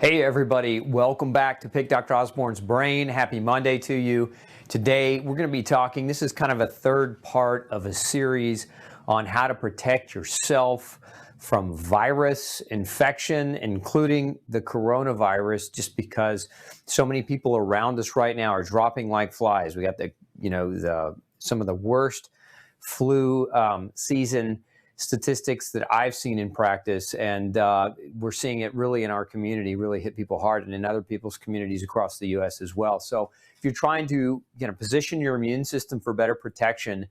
Hey everybody, welcome back to Pick Dr. Osborne's Brain. Happy Monday to you. Today we're going to be talking, this is kind of a third part of a series on how to protect yourself from virus infection, including the coronavirus, just because so many people around us right now are dropping like flies. We got some of the worst flu season statistics that I've seen in practice, and we're seeing it really in our community really hit people hard, and in other people's communities across the U.S. as well. So if you're trying to position your immune system for better protection,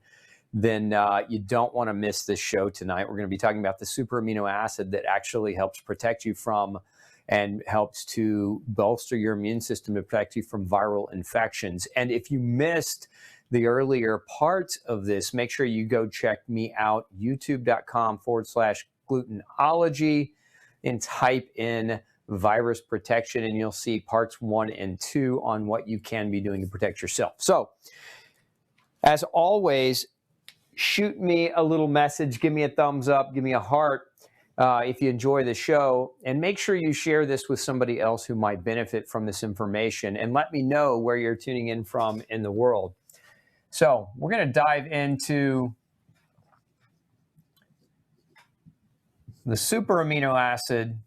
then you don't want to miss this show tonight. We're going to be talking about the super amino acid that actually helps protect you from and helps to bolster your immune system to protect you from viral infections. And if you missed the earlier parts of this, make sure you go check me out, youtube.com/glutenology, and type in virus protection, and you'll see parts 1 and 2 on what you can be doing to protect yourself. So, as always, shoot me a little message, give me a thumbs up, give me a heart if you enjoy the show, and make sure you share this with somebody else who might benefit from this information, and let me know where you're tuning in from in the world. So we're going to dive into the super amino acid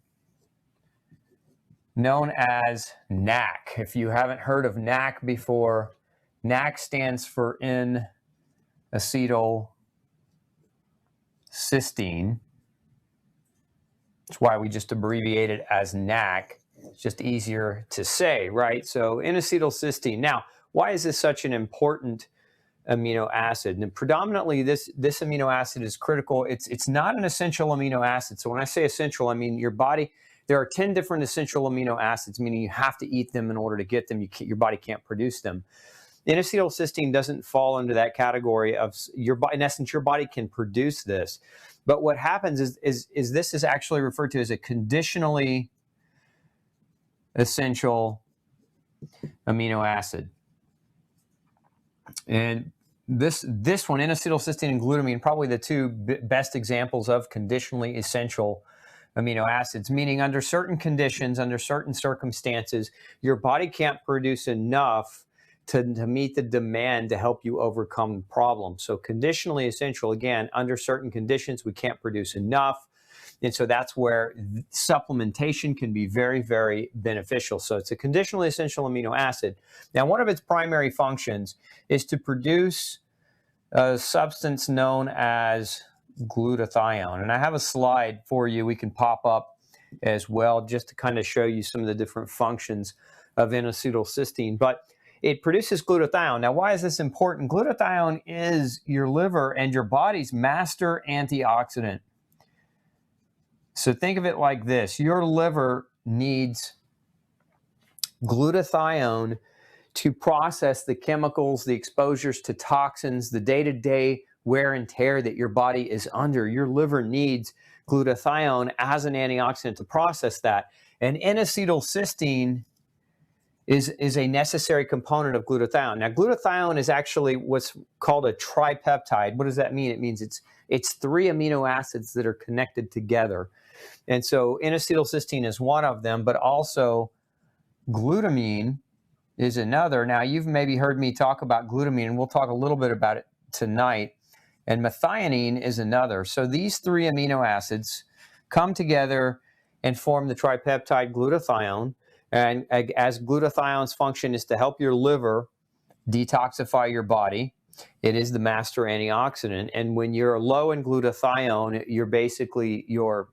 known as NAC. If you haven't heard of NAC before, NAC stands for N-Acetyl-Cysteine. That's why we just abbreviate it as NAC. It's just easier to say, right? So N-Acetyl-Cysteine. Now, why is this such an important amino acid? And predominantly this amino acid is critical. It's not an essential amino acid. So when I say essential, I mean your body, there are 10 different essential amino acids, meaning you have to eat them in order to get them. Your body can't produce them. N-Acetyl-Cysteine doesn't fall under that category of in essence, your body can produce this. But what happens is this is actually referred to as a conditionally essential amino acid. And this one, N-Acetyl-Cysteine and glutamine, probably the two best examples of conditionally essential amino acids, meaning under certain conditions, under certain circumstances, your body can't produce enough to meet the demand to help you overcome the problem. So conditionally essential, again, under certain conditions, we can't produce enough. And so that's where supplementation can be very, very beneficial. So it's a conditionally essential amino acid. Now, one of its primary functions is to produce a substance known as glutathione. And I have a slide for you we can pop up as well, just to kind of show you some of the different functions of N-Acetyl-Cysteine. But it produces glutathione. Now, why is this important? Glutathione is your liver and your body's master antioxidant. So think of it like this. Your liver needs glutathione to process the chemicals, the exposures to toxins, the day-to-day wear and tear that your body is under. Your liver needs glutathione as an antioxidant to process that. And N-Acetyl-Cysteine is a necessary component of glutathione. Now, glutathione is actually what's called a tripeptide. What does that mean? It means it's 3 amino acids that are connected together. And so N-Acetyl-Cysteine is one of them, but also glutamine is another. Now, you've maybe heard me talk about glutamine, and we'll talk a little bit about it tonight. And methionine is another. So these 3 amino acids come together and form the tripeptide glutathione. And as glutathione's function is to help your liver detoxify your body, it is the master antioxidant. And when you're low in glutathione, your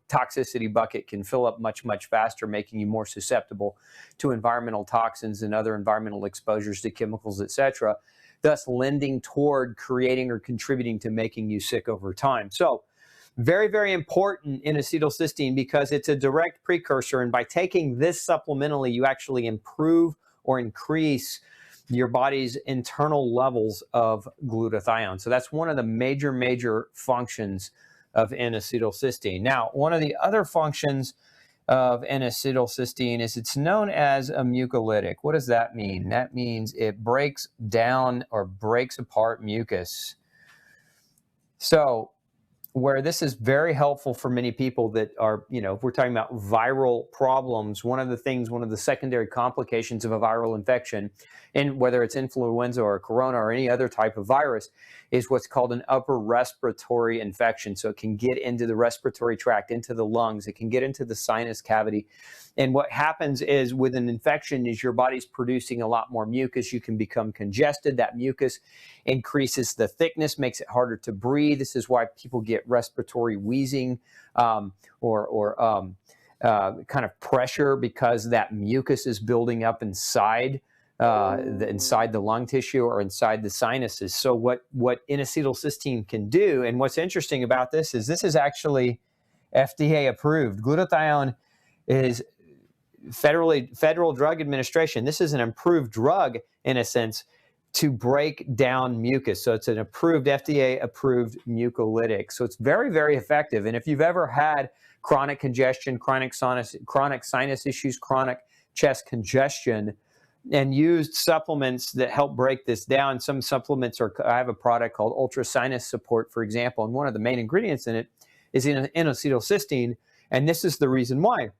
toxicity bucket can fill up much, much faster, making you more susceptible to environmental toxins and other environmental exposures to chemicals, etc., thus lending toward creating or contributing to making you sick over time. So very, very important in N-Acetyl-Cysteine because it's a direct precursor. And by taking this supplementally, you actually improve or increase your body's internal levels of glutathione. So that's one of the major, major functions of N-Acetyl-Cysteine. Now, one of the other functions of N-Acetyl-Cysteine is it's known as a mucolytic. What does that mean? That means it breaks down or breaks apart mucus. So where this is very helpful for many people that are, if we're talking about viral problems, one of the secondary complications of a viral infection, and whether it's influenza or corona or any other type of virus, is what's called an upper respiratory infection. So it can get into the respiratory tract, into the lungs, it can get into the sinus cavity. And what happens is with an infection is your body's producing a lot more mucus. You can become congested. That mucus increases the thickness, makes it harder to breathe. This is why people get respiratory wheezing or kind of pressure, because that mucus is building up inside the lung tissue or inside the sinuses. So what N-Acetyl-Cysteine can do, and what's interesting about this is actually FDA approved. Glutathione is Federal Drug Administration. This is an approved drug in a sense to break down mucus. So it's an approved, FDA approved mucolytic. So it's very, very effective. And if you've ever had chronic congestion, chronic sinus issues, chronic chest congestion, and used supplements that help break this down, some supplements I have a product called Ultra Sinus Support, for example, and one of the main ingredients in it is N-Acetyl-Cysteine. And this is the reason why,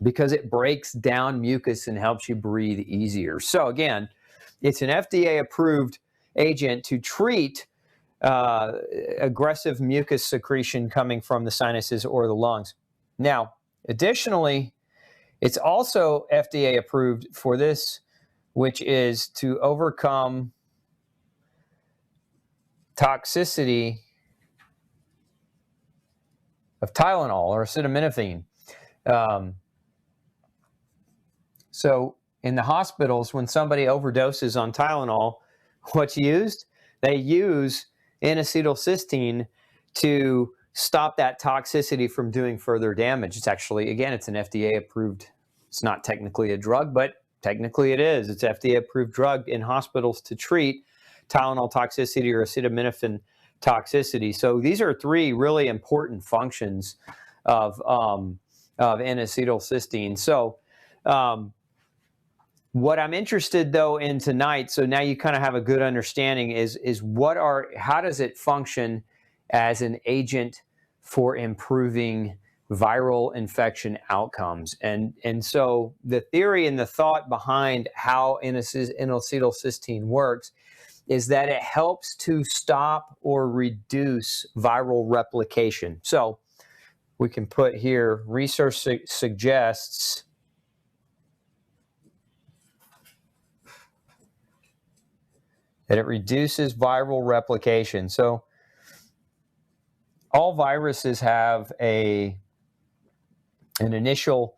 because it breaks down mucus and helps you breathe easier. So again, it's an FDA-approved agent to treat aggressive mucus secretion coming from the sinuses or the lungs. Now, additionally, it's also FDA-approved for this, which is to overcome toxicity of Tylenol or acetaminophen. So in the hospitals, when somebody overdoses on Tylenol, what's used? They use N-Acetyl-Cysteine to stop that toxicity from doing further damage. It's actually, again, it's an FDA-approved, it's not technically a drug, but technically it is. It's FDA-approved drug in hospitals to treat Tylenol toxicity or acetaminophen toxicity. So these are three really important functions of N-Acetyl-Cysteine. So what I'm interested though in tonight, so now you kind of have a good understanding, is how does it function as an agent for improving viral infection outcomes? And so the theory and the thought behind how N-Acetyl-Cysteine works is that it helps to stop or reduce viral replication. So we can put here, research suggests that it reduces viral replication. So all viruses have an initial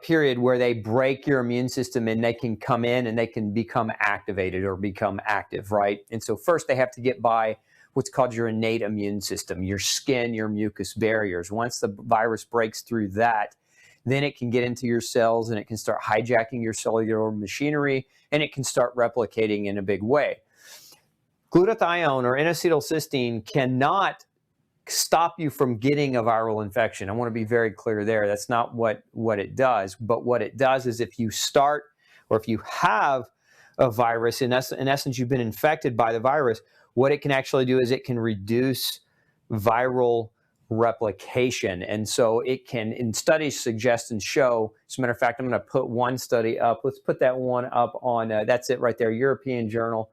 period where they break your immune system and they can come in and they can become activated or become active, right? And so first they have to get by what's called your innate immune system, your skin, your mucus barriers. Once the virus breaks through that, then it can get into your cells and it can start hijacking your cellular machinery and it can start replicating in a big way. Glutathione or N-Acetyl-Cysteine cannot stop you from getting a viral infection. I want to be very clear there. That's not what it does. But what it does is if you start or if you have a virus, in essence, you've been infected by the virus, what it can actually do is it can reduce viral replication. And so it can, in studies suggest and show, as a matter of fact, I'm going to put one study up. Let's put that one up on, that's it right there, European Journal,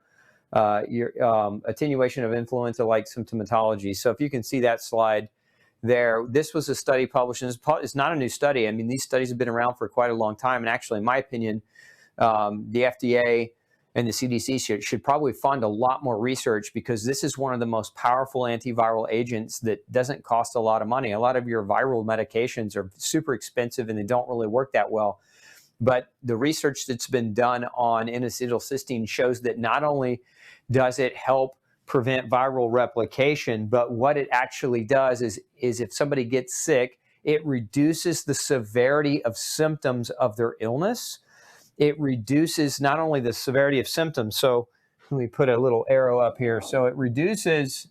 Attenuation of Influenza-like Symptomatology. So if you can see that slide there, this was a study published, and it's not a new study. I mean, these studies have been around for quite a long time. And actually, in my opinion, the FDA and the CDC should probably fund a lot more research, because this is one of the most powerful antiviral agents that doesn't cost a lot of money. A lot of your viral medications are super expensive and they don't really work that well. But the research that's been done on N-Acetyl-Cysteine shows that not only does it help prevent viral replication, but what it actually does is if somebody gets sick, it reduces the severity of symptoms of their illness. It reduces not only the severity of symptoms, so let me put a little arrow up here. So it reduces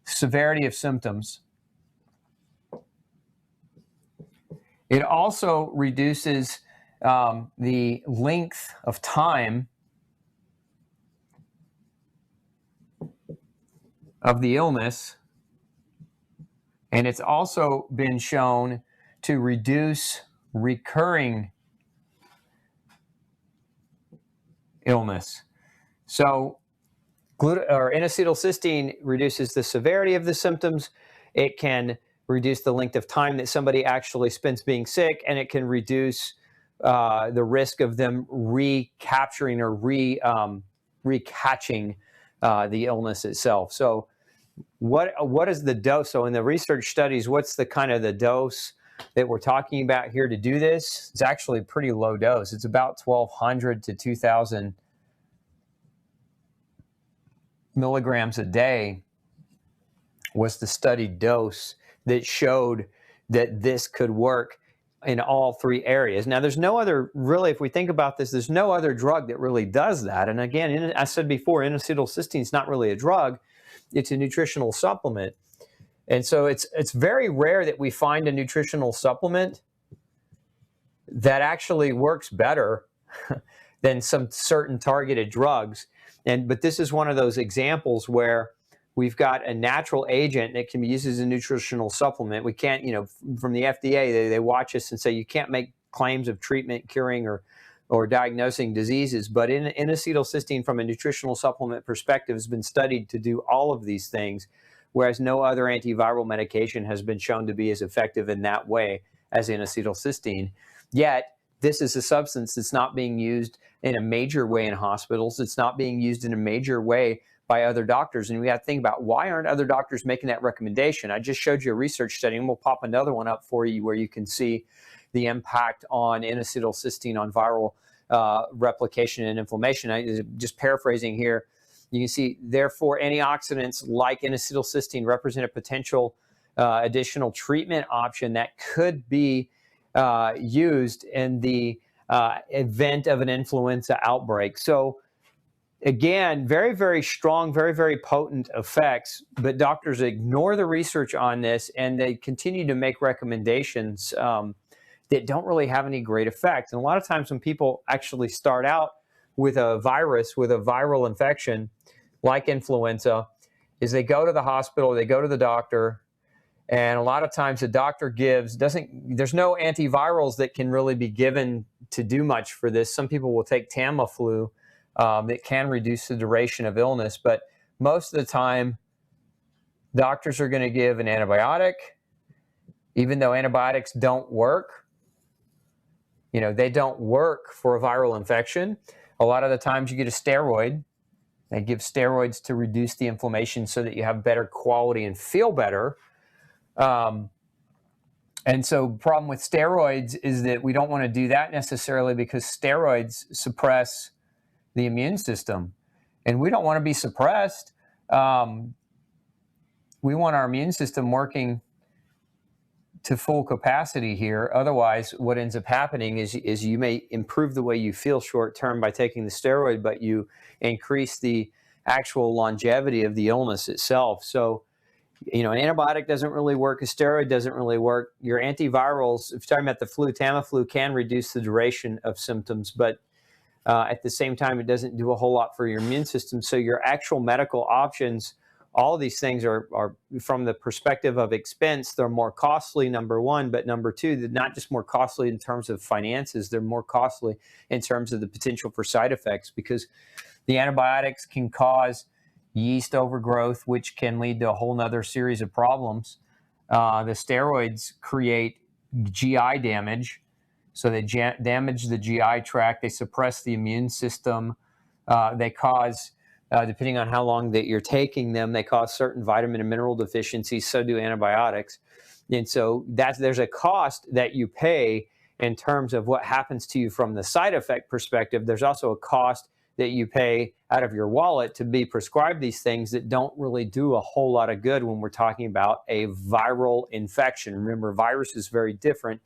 severity of symptoms. It also reduces the length of time of the illness. And it's also been shown to reduce recurring illness. So N-Acetyl-Cysteine reduces the severity of the symptoms. It can reduce the length of time that somebody actually spends being sick, and it can reduce the risk of them recapturing or recatching the illness itself. So what is the dose? So in the research studies, what's the kind of the dose that we're talking about here to do this? It's actually a pretty low dose. It's about 1,200 to 2,000 milligrams a day was the studied dose that showed that this could work in all three areas. Now, there's no other, really, if we think about this, there's no other drug that really does that. And again, I said before, N-Acetyl-Cysteine is not really a drug. It's a nutritional supplement. And so it's very rare that we find a nutritional supplement that actually works better than some certain targeted drugs. But this is one of those examples where we've got a natural agent that can be used as a nutritional supplement. We can't, from the FDA, they watch us and say you can't make claims of treatment, curing, or diagnosing diseases. But N-Acetyl-Cysteine from a nutritional supplement perspective has been studied to do all of these things, whereas no other antiviral medication has been shown to be as effective in that way as N-Acetyl-Cysteine. Yet, this is a substance that's not being used in a major way in hospitals. It's not being used in a major way by other doctors. And we have to think about, why aren't other doctors making that recommendation? I just showed you a research study, and we'll pop another one up for you where you can see the impact on N-Acetyl-Cysteine on viral replication and inflammation. Just paraphrasing here, you can see, therefore, antioxidants like N-Acetyl-Cysteine represent a potential additional treatment option that could be used in the event of an influenza outbreak. So again, very, very strong, very, very potent effects, but doctors ignore the research on this, and they continue to make recommendations that don't really have any great effect. And a lot of times when people actually start out with a virus, with a viral infection like influenza, is they go to the hospital, they go to the doctor, and a lot of times the doctor there's no antivirals that can really be given to do much for this. Some people will take Tamiflu that can reduce the duration of illness, but most of the time, doctors are going to give an antibiotic, even though antibiotics don't work. They don't work for a viral infection. A lot of the times you get a steroid. They give steroids to reduce the inflammation so that you have better quality and feel better. And so the problem with steroids is that we don't want to do that necessarily, because steroids suppress the immune system. And we don't want to be suppressed. We want our immune system working to full capacity here. Otherwise, what ends up happening is you may improve the way you feel short term by taking the steroid, but you increase the actual longevity of the illness itself. So, an antibiotic doesn't really work. A steroid doesn't really work. Your antivirals, if you're talking about the flu, Tamiflu can reduce the duration of symptoms, but at the same time, it doesn't do a whole lot for your immune system. So your actual medical options, all of these things are from the perspective of expense, they're more costly, number one, but number two, they're not just more costly in terms of finances, they're more costly in terms of the potential for side effects, because the antibiotics can cause yeast overgrowth, which can lead to a whole nother series of problems. The steroids create GI damage, so they damage the GI tract, they suppress the immune system, they cause, depending on how long that you're taking them, they cause certain vitamin and mineral deficiencies, so do antibiotics. And so there's a cost that you pay in terms of what happens to you from the side effect perspective. There's also a cost that you pay out of your wallet to be prescribed these things that don't really do a whole lot of good when we're talking about a viral infection. Remember, virus is very different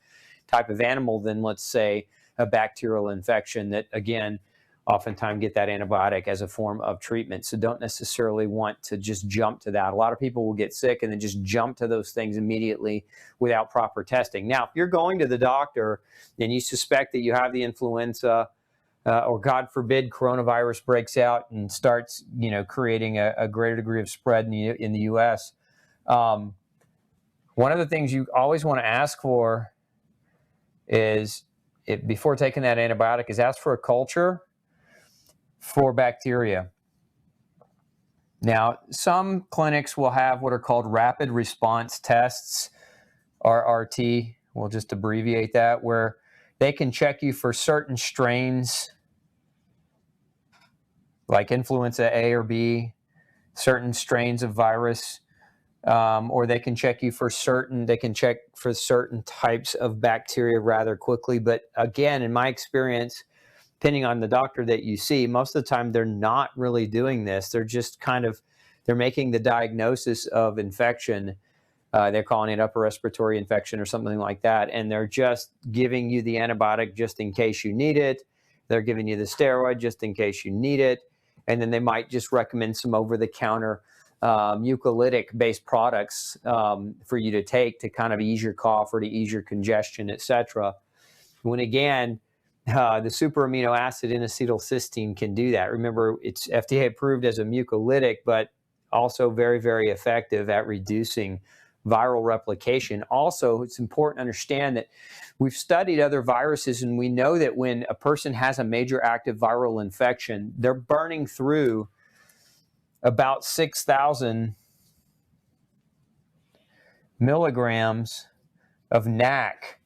type of animal than, let's say, a bacterial infection that, again, oftentimes get that antibiotic as a form of treatment. So don't necessarily want to just jump to that. A lot of people will get sick and then just jump to those things immediately without proper testing. Now, if you're going to the doctor and you suspect that you have the influenza, or God forbid, coronavirus breaks out and starts, creating a greater degree of spread in the U.S., One of the things you always want to ask for is, before taking that antibiotic, is ask for a culture for bacteria. Now, some clinics will have what are called rapid response tests, RRT. We'll just abbreviate that, where they can check you for certain strains like influenza A or B, certain strains of virus, or they can check you for certain types of bacteria rather quickly. But again, in my experience, depending on the doctor that you see, most of the time they're not really doing this. They're just they're making the diagnosis of infection. They're calling it upper respiratory infection or something like that. And they're just giving you the antibiotic just in case you need it. They're giving you the steroid just in case you need it. And then they might just recommend some over-the-counter mucolytic-based products for you to take to kind of ease your cough or to ease your congestion, etc. When again, the super amino acid N-Acetyl-Cysteine can do that. Remember, it's FDA approved as a mucolytic, but also very, very effective at reducing viral replication. Also, it's important to understand that we've studied other viruses, and we know that when a person has a major active viral infection, they're burning through about 6,000 milligrams of NAC,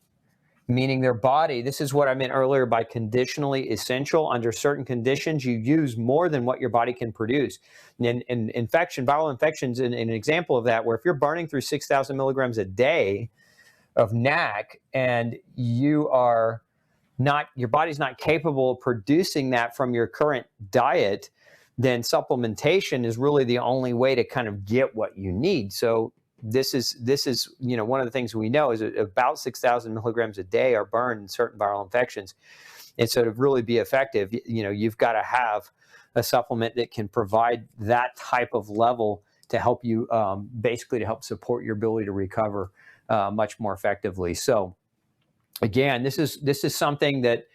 meaning their body, this is what I meant earlier by conditionally essential. Under certain conditions, you use more than what your body can produce. And viral infections, an example of that, where if you're burning through 6,000 milligrams a day of NAC and your body's not capable of producing that from your current diet, then supplementation is really the only way to kind of get what you need. So this is one of the things we know is that about 6,000 milligrams a day are burned in certain viral infections. And so to really be effective, you've got to have a supplement that can provide that type of level to help you, basically to help support your ability to recover much more effectively. So again, this is something that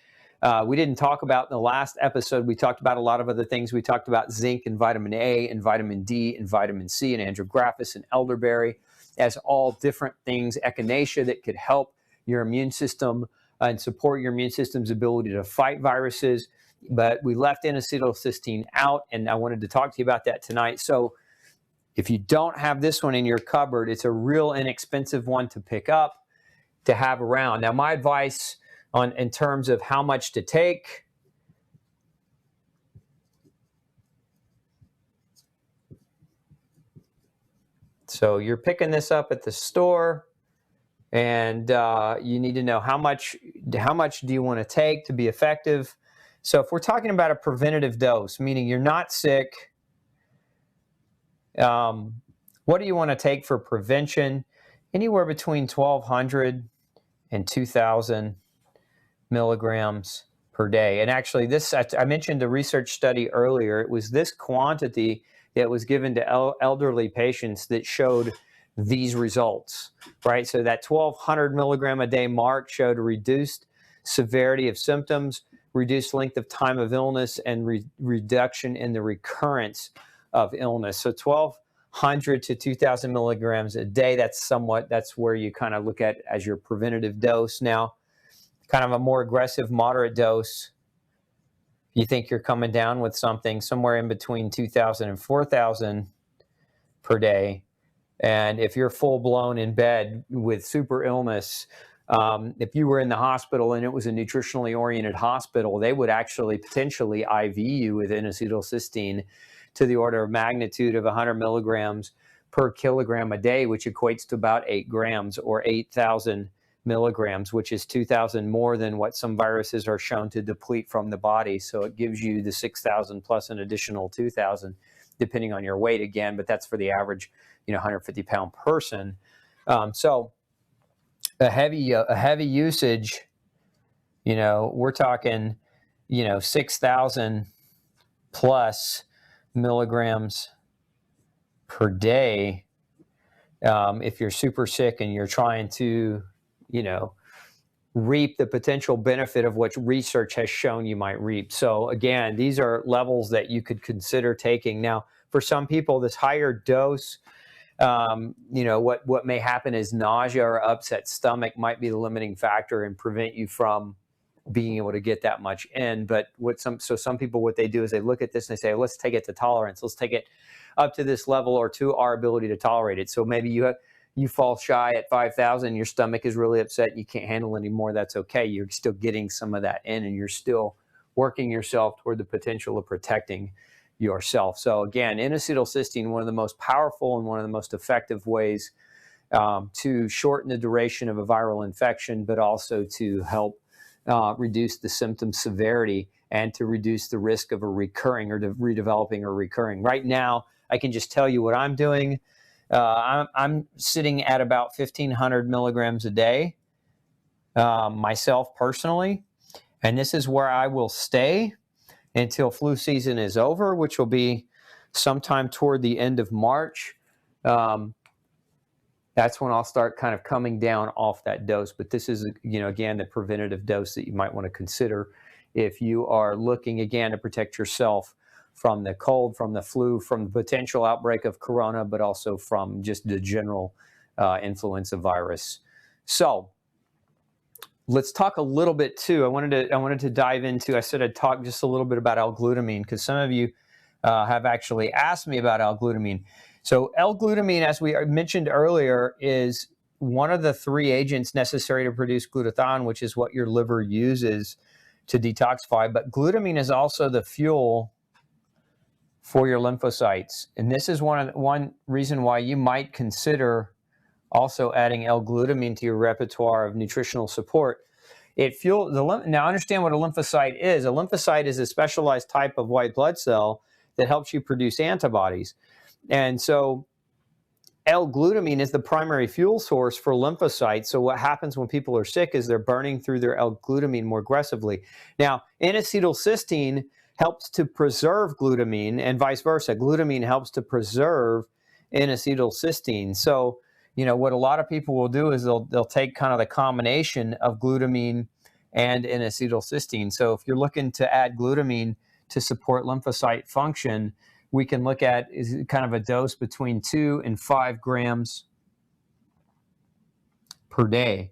we didn't talk about in the last episode. We talked about a lot of other things. We talked about zinc and vitamin A and vitamin D and vitamin C and andrographis and elderberry as all different things, echinacea, that could help your immune system and support your immune system's ability to fight viruses. But we left N-Acetyl-Cysteine out, and I wanted to talk to you about that tonight. So if you don't have this one in your cupboard, it's a real inexpensive one to pick up, to have around. Now, my advice in terms of how much to take, so you're picking this up at the store, and you need to know how much do you want to take to be effective. So if we're talking about a preventative dose, meaning you're not sick, what do you want to take for prevention? Anywhere between 1,200 and 2,000 milligrams per day. And actually, I mentioned the research study earlier. It was this quantity that was given to elderly patients that showed these results, right? So that 1,200 milligram a day mark showed a reduced severity of symptoms, reduced length of time of illness, and reduction in the recurrence of illness. So 1,200 to 2,000 milligrams a day, that's where you kind of look at as your preventative dose. Now, kind of a more aggressive, moderate dose, you think you're coming down with something somewhere in between 2,000 and 4,000 per day. And if you're full-blown in bed with super illness, if you were in the hospital and it was a nutritionally oriented hospital, they would actually potentially IV you with N-Acetyl-Cysteine to the order of magnitude of 100 milligrams per kilogram a day, which equates to about 8 grams or 8,000 milligrams, which is 2,000 more than what some viruses are shown to deplete from the body. So it gives you the 6,000 plus an additional 2,000, depending on your weight again, but that's for the average, 150-pound person. So a heavy usage, we're talking, 6,000 plus milligrams per day. If you're super sick and you're trying to, reap the potential benefit of what research has shown you might reap. So again, these are levels that you could consider taking. Now, for some people, this higher dose what may happen is nausea or upset stomach might be the limiting factor and prevent you from being able to get that much in. But some people, what they do is they look at this and they say, let's take it to tolerance. Let's take it up to this level or to our ability to tolerate it. So maybe you fall shy at 5,000, your stomach is really upset, and you can't handle it anymore. That's okay. You're still getting some of that in, and you're still working yourself toward the potential of protecting yourself. So again, N-Acetyl-Cysteine, one of the most powerful and one of the most effective ways to shorten the duration of a viral infection, but also to help reduce the symptom severity and to reduce the risk of a recurring or redeveloping or recurring. Right now, I can just tell you what I'm doing. I'm sitting at about 1,500 milligrams a day myself personally, and this is where I will stay until flu season is over, which will be sometime toward the end of March. That's when I'll start kind of coming down off that dose. But this is, again, the preventative dose that you might want to consider if you are looking, again, to protect yourself from the cold, from the flu, from the potential outbreak of corona, but also from just the general influenza virus. So let's talk a little bit too. I wanted to dive into, I said I'd talk just a little bit about L-glutamine, because some of you have actually asked me about L-glutamine. So L-glutamine, as we mentioned earlier, is one of the 3 agents necessary to produce glutathione, which is what your liver uses to detoxify. But glutamine is also the fuel for your lymphocytes. And this is one reason why you might consider also adding L-glutamine to your repertoire of nutritional support. Now understand what a lymphocyte is. A lymphocyte is a specialized type of white blood cell that helps you produce antibodies. And so L-glutamine is the primary fuel source for lymphocytes. So what happens when people are sick is they're burning through their L-glutamine more aggressively. Now, N-Acetyl-Cysteine helps to preserve glutamine, and vice versa. Glutamine helps to preserve N-Acetyl-Cysteine. So, what a lot of people will do is they'll take kind of the combination of glutamine and N-Acetyl-Cysteine. So if you're looking to add glutamine to support lymphocyte function, we can look at is kind of a dose between 2 and 5 grams per day.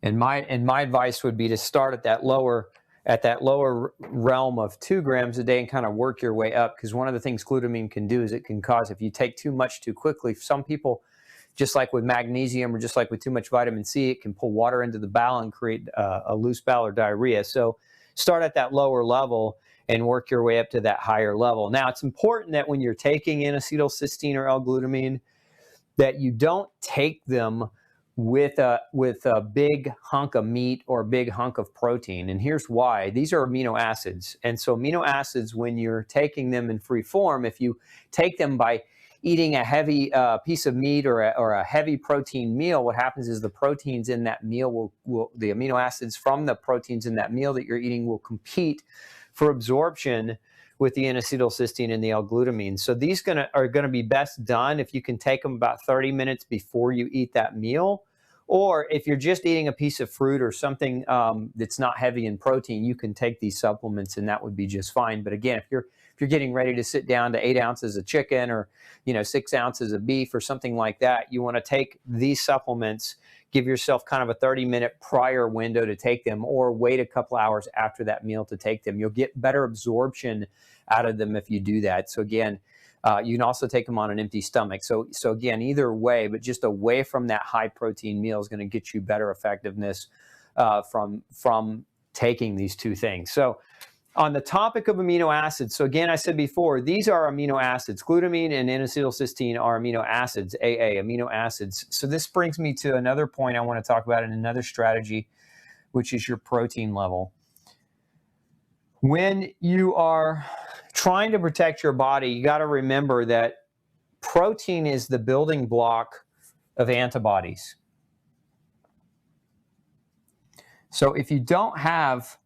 And my advice would be to start at that lower realm of 2 grams a day and kind of work your way up, because one of the things glutamine can do is it can cause, if you take too much too quickly, some people, just like with magnesium or just like with too much vitamin C, it can pull water into the bowel and create a loose bowel or diarrhea. So start at that lower level and work your way up to that higher level. Now, it's important that when you're taking N-Acetyl-Cysteine or L-glutamine, that you don't take them with a big hunk of meat or a big hunk of protein. And here's why. These are amino acids. And so amino acids, when you're taking them in free form, if you take them by eating a heavy piece of meat or a heavy protein meal, what happens is the proteins in that meal the amino acids from the proteins in that meal that you're eating will compete for absorption with the N-Acetyl-Cysteine and the L-glutamine. So these are going to be best done if you can take them about 30 minutes before you eat that meal. Or if you're just eating a piece of fruit or something that's not heavy in protein, you can take these supplements and that would be just fine. But again, if you're getting ready to sit down to 8 ounces of chicken or 6 ounces of beef or something like that, you want to take these supplements, give yourself kind of a 30-minute prior window to take them, or wait a couple hours after that meal to take them. You'll get better absorption out of them if you do that. So again, you can also take them on an empty stomach. So again, either way, but just away from that high protein meal is going to get you better effectiveness from taking these 2 things. So on the topic of amino acids, so again, I said before, these are amino acids. Glutamine and N-Acetyl-Cysteine are amino acids, AA, amino acids. So this brings me to another point I want to talk about in another strategy, which is your protein level. When you are trying to protect your body, you got to remember that protein is the building block of antibodies. So if you don't have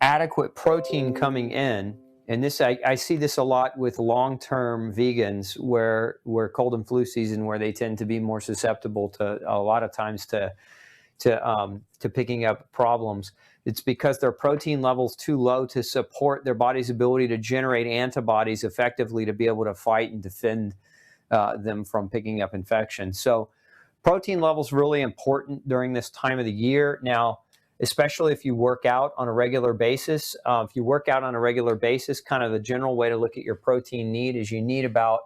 adequate protein coming in, and this I see this a lot with long-term vegans where cold and flu season, where they tend to be more susceptible to a lot of times to picking up problems. It's because their protein level's too low to support their body's ability to generate antibodies effectively to be able to fight and defend them from picking up infection. So protein levels really important during this time of the year. Now, especially if you work out on a regular basis. If you work out on a regular basis, kind of the general way to look at your protein need is you need about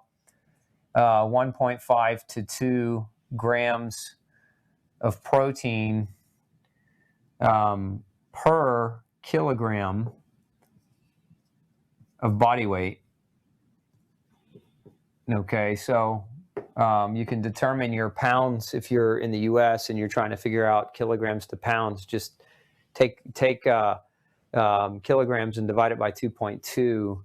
1.5 to 2 grams of protein per kilogram of body weight. Okay, so you can determine your pounds if you're in the U.S. and you're trying to figure out kilograms to pounds. Just take kilograms and divide it by 2.2,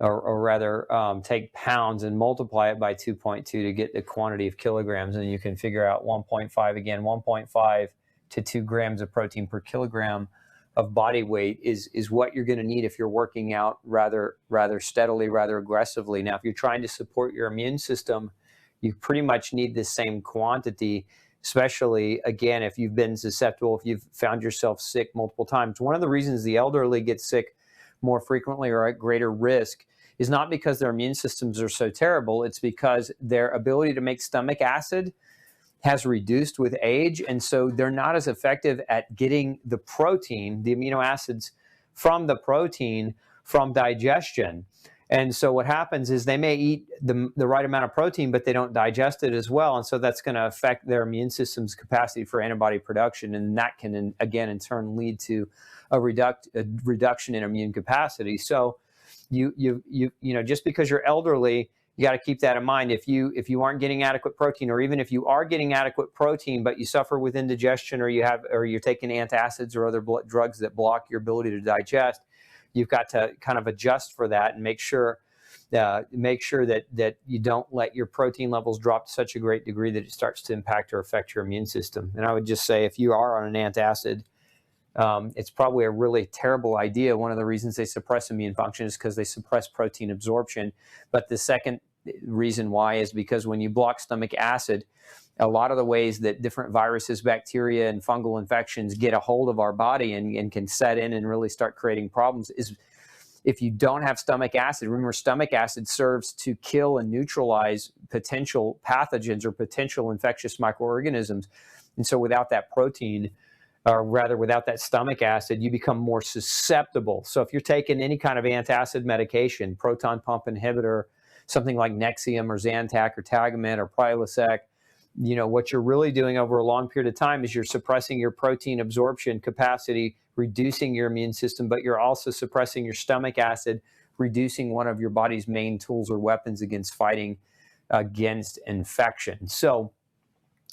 or rather take pounds and multiply it by 2.2 to get the quantity of kilograms, and you can figure out 1.5 again. 1.5 to 2 grams of protein per kilogram of body weight is what you're going to need if you're working out rather steadily, rather aggressively. Now, if you're trying to support your immune system, you pretty much need the same quantity, especially, again, if you've been susceptible, if you've found yourself sick multiple times. One of the reasons the elderly get sick more frequently or at greater risk is not because their immune systems are so terrible. It's because their ability to make stomach acid has reduced with age, and so they're not as effective at getting the protein, the amino acids from the protein from digestion. And so what happens is they may eat the right amount of protein, but they don't digest it as well, and so that's going to affect their immune system's capacity for antibody production, and that can, again, in turn lead to a reduction in immune capacity. So you know, just because you're elderly, you got to keep that in mind. If you aren't getting adequate protein, or even if you are getting adequate protein, but you suffer with indigestion, or you're taking antacids or other drugs that block your ability to digest, you've got to kind of adjust for that and make sure that you don't let your protein levels drop to such a great degree that it starts to impact or affect your immune system. And I would just say, if you are on an antacid, it's probably a really terrible idea. One of the reasons they suppress immune function is because they suppress protein absorption. But the second reason why is because when you block stomach acid, a lot of the ways that different viruses, bacteria, and fungal infections get a hold of our body and can set in and really start creating problems is if you don't have stomach acid. Remember, stomach acid serves to kill and neutralize potential pathogens or potential infectious microorganisms. And so without that protein, or rather without that stomach acid, you become more susceptible. So if you're taking any kind of antacid medication, proton pump inhibitor, something like Nexium or Zantac or Tagamet or Prilosec, you know, what you're really doing over a long period of time is you're suppressing your protein absorption capacity, reducing your immune system, but you're also suppressing your stomach acid, reducing one of your body's main tools or weapons against fighting against infection. So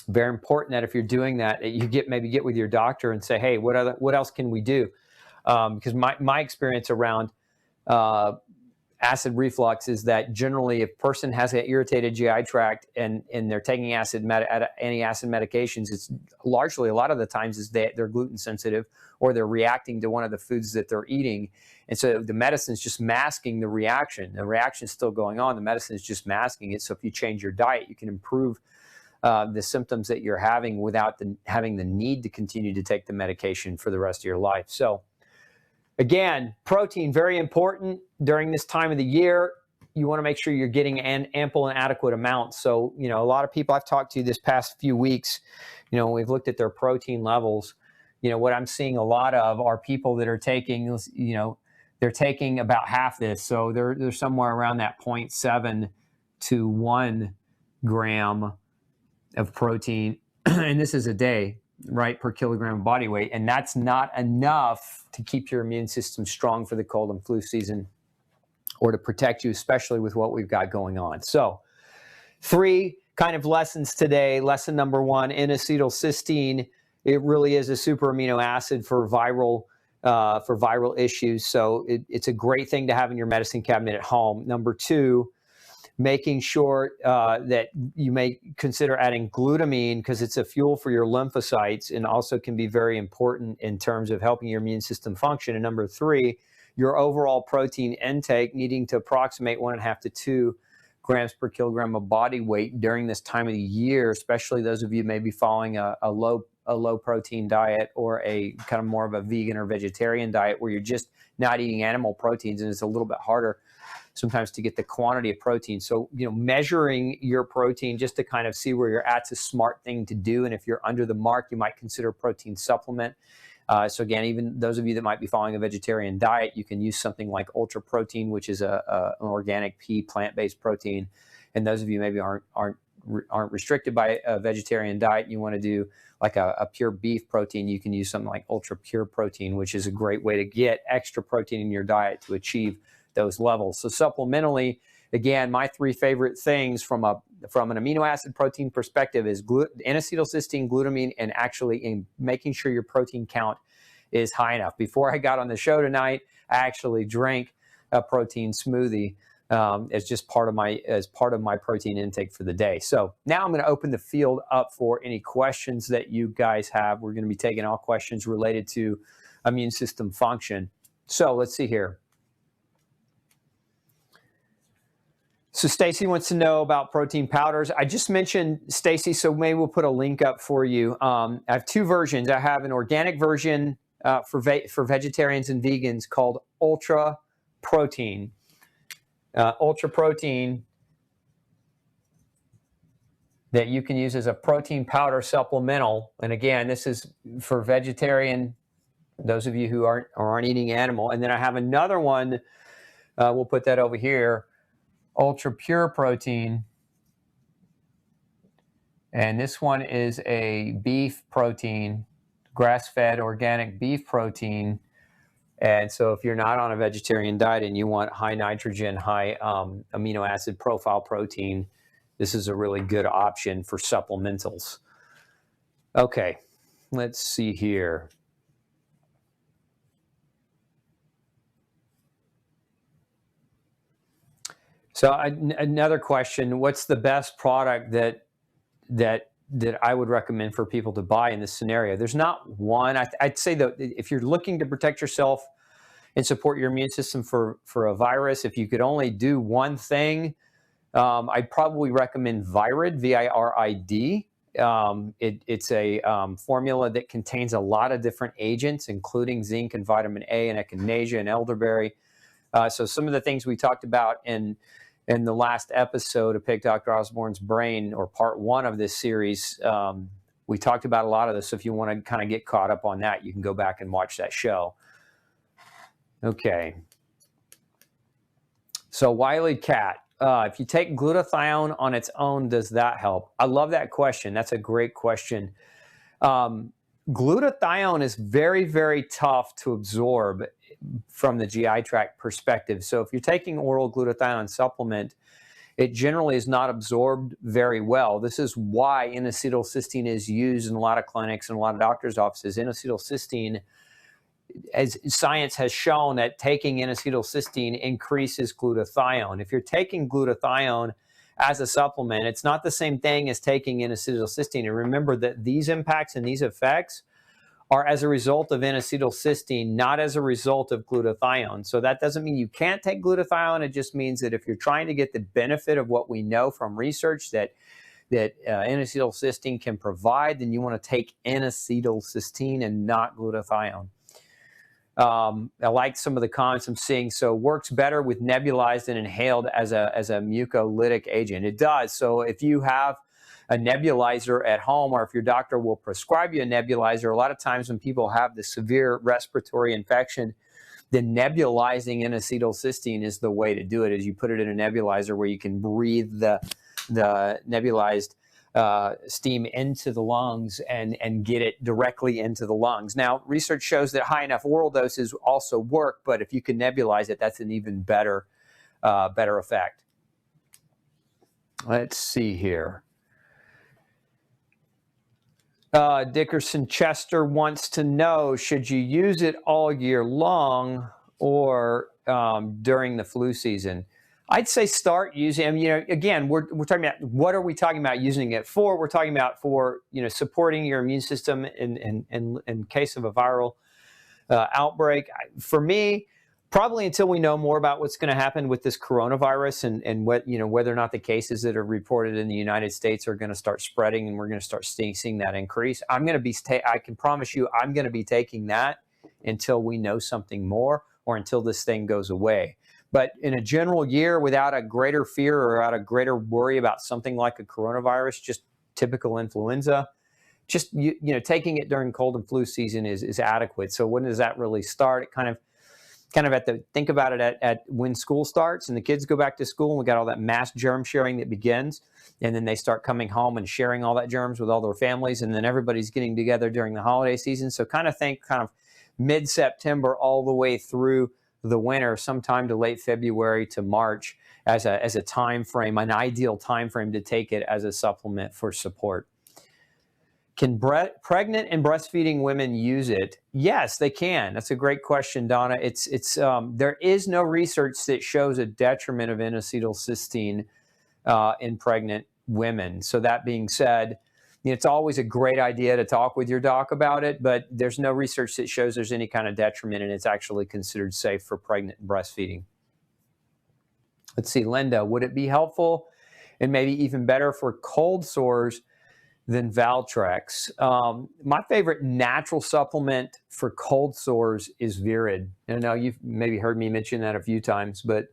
very important that if you're doing that, you maybe get with your doctor and say, hey, what else can we do? Because my experience around acid reflux is that generally, if a person has an irritated GI tract and they're taking antacid medications, it's largely, a lot of the times, is that they're gluten sensitive or they're reacting to one of the foods that they're eating. And so the medicine is just masking the reaction. The reaction is still going on. The medicine is just masking it. So if you change your diet, you can improve the symptoms that you're having without having the need to continue to take the medication for the rest of your life. So again, protein, very important during this time of the year. You want to make sure you're getting an ample and adequate amounts. So, you know, a lot of people I've talked to this past few weeks, you know, we've looked at their protein levels. You know, what I'm seeing a lot of are people that are taking, you know, they're taking about half this. So they're somewhere around that 0.7 to 1 gram of protein, and this is a day, right, per kilogram of body weight. And that's not enough to keep your immune system strong for the cold and flu season, or to protect you, especially with what we've got going on. So 3 kind of lessons today. Lesson number 1, N-Acetyl-Cysteine. It really is a super amino acid for viral issues. So it's a great thing to have in your medicine cabinet at home. Number 2, making sure that you may consider adding glutamine, because it's a fuel for your lymphocytes and also can be very important in terms of helping your immune system function. And number 3, your overall protein intake needing to approximate 1.5 to 2 grams per kilogram of body weight during this time of the year, especially those of you maybe following a low protein diet, or a kind of more of a vegan or vegetarian diet where you're just not eating animal proteins, and it's a little bit harder sometimes to get the quantity of protein. So, measuring your protein just to kind of see where you're at's a smart thing to do. And if you're under the mark, you might consider a protein supplement. So again, even those of you that might be following a vegetarian diet, you can use something like ultra protein, which is an organic pea plant-based protein. And those of you maybe aren't restricted by a vegetarian diet, you want to do like a pure beef protein, you can use something like ultra pure protein, which is a great way to get extra protein in your diet to achieve those levels. So supplementally, again, my three favorite things from an amino acid protein perspective is N-Acetyl-Cysteine, glutamine, and actually in making sure your protein count is high enough. Before I got on the show tonight, I actually drank a protein smoothie as just part of my protein intake for the day. So now I'm going to open the field up for any questions that you guys have. We're going to be taking all questions related to immune system function. So let's see here. So Stacy wants to know about protein powders. I just mentioned, Stacy, so maybe we'll put a link up for you. I have two versions. I have an organic version for vegetarians and vegans called Ultra Protein. Ultra Protein that you can use as a protein powder supplemental. And again, this is for vegetarian, those of you who aren't eating animal. And then I have another one, we'll put that over here, Ultra Pure Protein. And this one is a beef protein, grass-fed organic beef protein. And so if you're not on a vegetarian diet and you want high nitrogen, high amino acid profile protein, this is a really good option for supplementals. Okay, let's see here. So another question, what's the best product that I would recommend for people to buy in this scenario? There's not one. I'd say that if you're looking to protect yourself and support your immune system for a virus, if you could only do one thing, I'd probably recommend Virid, V-I-R-I-D. It's a formula that contains a lot of different agents, including zinc and vitamin A and echinacea and elderberry. So some of the things we talked about in the last episode of Pick Dr. Osborne's Brain, or part one of this series, we talked about a lot of this. So if you want to kind of get caught up on that, you can go back and watch that show. Okay. So Wiley Cat, if you take glutathione on its own, does that help? I love that question. That's a great question. Glutathione is very, very tough to absorb from the GI tract perspective. So if you're taking oral glutathione supplement, it generally is not absorbed very well. This is why N-Acetyl-Cysteine is used in a lot of clinics and a lot of doctors' offices. N-Acetyl-Cysteine, as science has shown, that taking N-Acetyl-Cysteine increases glutathione. If you're taking glutathione as a supplement, it's not the same thing as taking N-Acetyl-Cysteine. And remember that these impacts and these effects are as a result of N-Acetyl-Cysteine, not as a result of glutathione. So that doesn't mean you can't take glutathione. It just means that if you're trying to get the benefit of what we know from research that N-Acetyl-Cysteine can provide, then you want to take N-Acetyl-Cysteine and not glutathione. I like some of the comments I'm seeing. So works better with nebulized and inhaled as a mucolytic agent. It does. So if you have a nebulizer at home, or if your doctor will prescribe you a nebulizer, a lot of times when people have the severe respiratory infection, then nebulizing N-Acetyl-Cysteine is the way to do it. Is you put it in a nebulizer where you can breathe the nebulized steam into the lungs and get it directly into the lungs. Now, research shows that high enough oral doses also work, but if you can nebulize it, that's an even better effect. Let's see here. Dickerson Chester wants to know, should you use it all year long or during the flu season? I'd say start using, again, we're talking about, what are we talking about using it for? We're talking about for, supporting your immune system in case of a viral outbreak. For me, probably until we know more about what's going to happen with this coronavirus and what, whether or not the cases that are reported in the United States are going to start spreading and we're going to start seeing that increase. I can promise you, I'm going to be taking that until we know something more or until this thing goes away. But in a general year, without a greater fear or without a greater worry about something like a coronavirus, just typical influenza, just taking it during cold and flu season is adequate. So when does that really start? It kind of think about it at when school starts and the kids go back to school, and we got all that mass germ sharing that begins, and then they start coming home and sharing all that germs with all their families, and then everybody's getting together during the holiday season. So think mid-September all the way through the winter, sometime to late February to March as a time frame, an ideal time frame to take it as a supplement for support. Can pregnant and breastfeeding women use it? Yes, they can. That's a great question, Donna. There is no research that shows a detriment of N-Acetyl-Cysteine in pregnant women. So that being said, it's always a great idea to talk with your doc about it, but there's no research that shows there's any kind of detriment, and it's actually considered safe for pregnant and breastfeeding. Let's see, Linda, would it be helpful and maybe even better for cold sores than Valtrex? My favorite natural supplement for cold sores is Virid. I know you've maybe heard me mention that a few times, but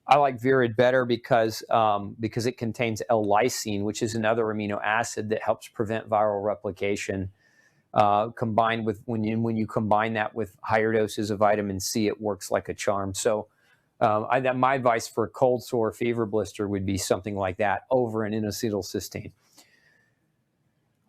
I like Virid better because it contains L-lysine, which is another amino acid that helps prevent viral replication. Combined with when you combine that with higher doses of vitamin C, it works like a charm. So my advice for a cold sore fever blister would be something like that over an N-Acetyl-Cysteine.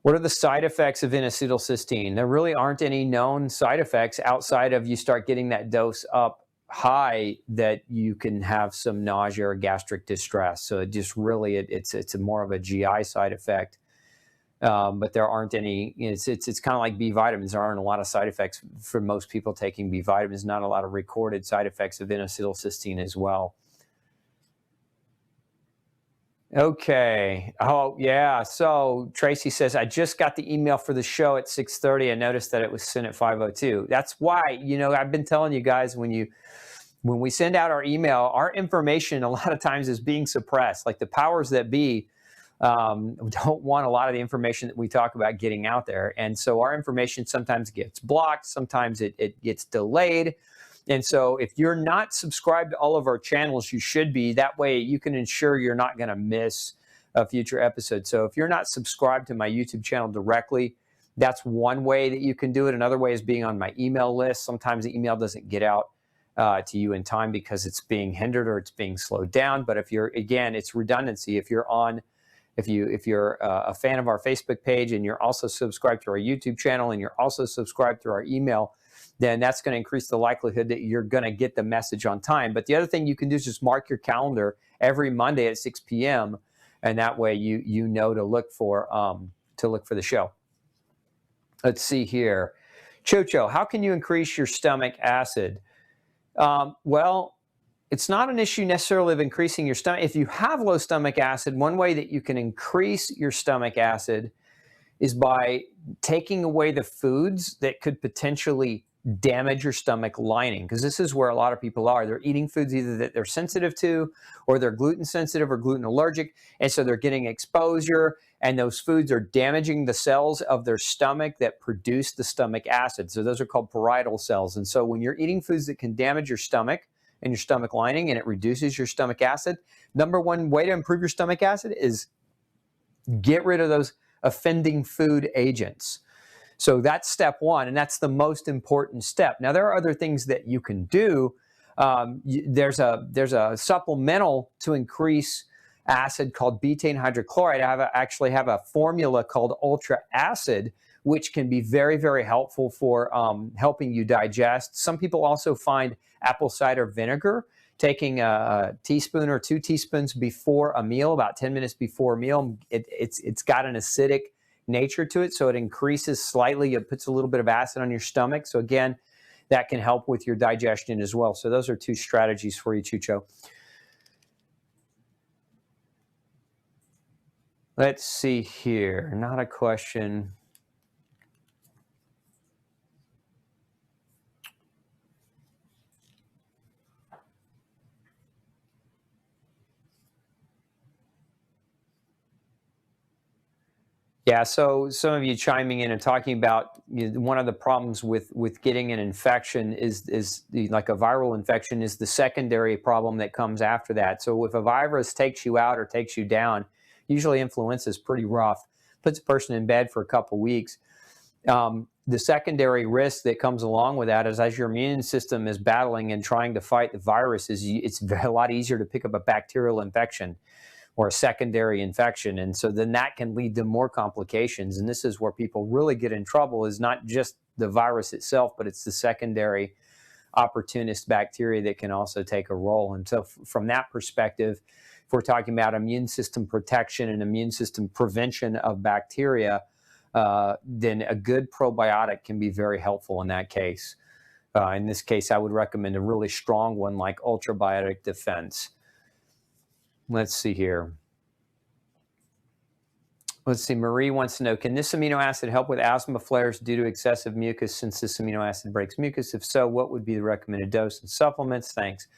What are the side effects of N-Acetyl-Cysteine? There really aren't any known side effects outside of you start getting that dose up high that you can have some nausea or gastric distress. So it just really, it's more of a GI side effect. But there aren't any, it's kind of like B vitamins. There aren't a lot of side effects for most people taking B vitamins, not a lot of recorded side effects of N-Acetyl-Cysteine as well. Okay. Oh, yeah. So Tracy says, I just got the email for the show at 6:30. I noticed that it was sent at 5:02. That's why, I've been telling you guys, when we send out our email, our information a lot of times is being suppressed. Like the powers that be don't want a lot of the information that we talk about getting out there. And so our information sometimes gets blocked. Sometimes it gets delayed. And so if you're not subscribed to all of our channels, you should be. That way you can ensure you're not going to miss a future episode. So if you're not subscribed to my YouTube channel directly, that's one way that you can do it. Another way is being on my email list. Sometimes the email doesn't get out to you in time because it's being hindered or it's being slowed down. But if you're, again, it's redundancy. If you're a fan of our Facebook page and you're also subscribed to our YouTube channel and you're also subscribed to our email, then that's going to increase the likelihood that you're going to get the message on time. But the other thing you can do is just mark your calendar every Monday at 6 p.m. and that way you know to look for the show. Let's see here. Chocho, how can you increase your stomach acid? Well, it's not an issue necessarily of increasing your stomach. If you have low stomach acid, one way that you can increase your stomach acid is by taking away the foods that could potentially damage your stomach lining, because this is where a lot of people are. They're eating foods either that they're sensitive to, or they're gluten sensitive or gluten allergic, and so they're getting exposure, and those foods are damaging the cells of their stomach that produce the stomach acid. So those are called parietal cells. And so when you're eating foods that can damage your stomach and your stomach lining and it reduces your stomach acid, number one way to improve your stomach acid is get rid of those offending food agents. So that's step one, and that's the most important step. Now, there are other things that you can do. There's a supplemental to increase acid called betaine hydrochloride. I actually have a formula called Ultra Acid, which can be very, very helpful for helping you digest. Some people also find apple cider vinegar, taking a teaspoon or 2 teaspoons before a meal, about 10 minutes before a meal. It's got an acidic nature to it, so it increases slightly. It puts a little bit of acid on your stomach. So again, that can help with your digestion as well. So those are 2 strategies for you, Chucho. Let's see here. Not a question. Yeah, so some of you chiming in and talking about, one of the problems with getting an infection like a viral infection is the secondary problem that comes after that. So if a virus takes you out or takes you down, usually influenza is pretty rough, puts a person in bed for a couple weeks. The secondary risk that comes along with that is, as your immune system is battling and trying to fight the virus, it's a lot easier to pick up a bacterial infection or a secondary infection. And so then that can lead to more complications. And this is where people really get in trouble, is not just the virus itself, but it's the secondary opportunist bacteria that can also take a role. And so from that perspective, if we're talking about immune system protection and immune system prevention of bacteria, then a good probiotic can be very helpful in that case. In this case, I would recommend a really strong one like Ultrabiotic Defense. Let's see here. Let's see. Marie wants to know, can this amino acid help with asthma flares due to excessive mucus, since this amino acid breaks mucus? If so, what would be the recommended dose and supplements? Thanks.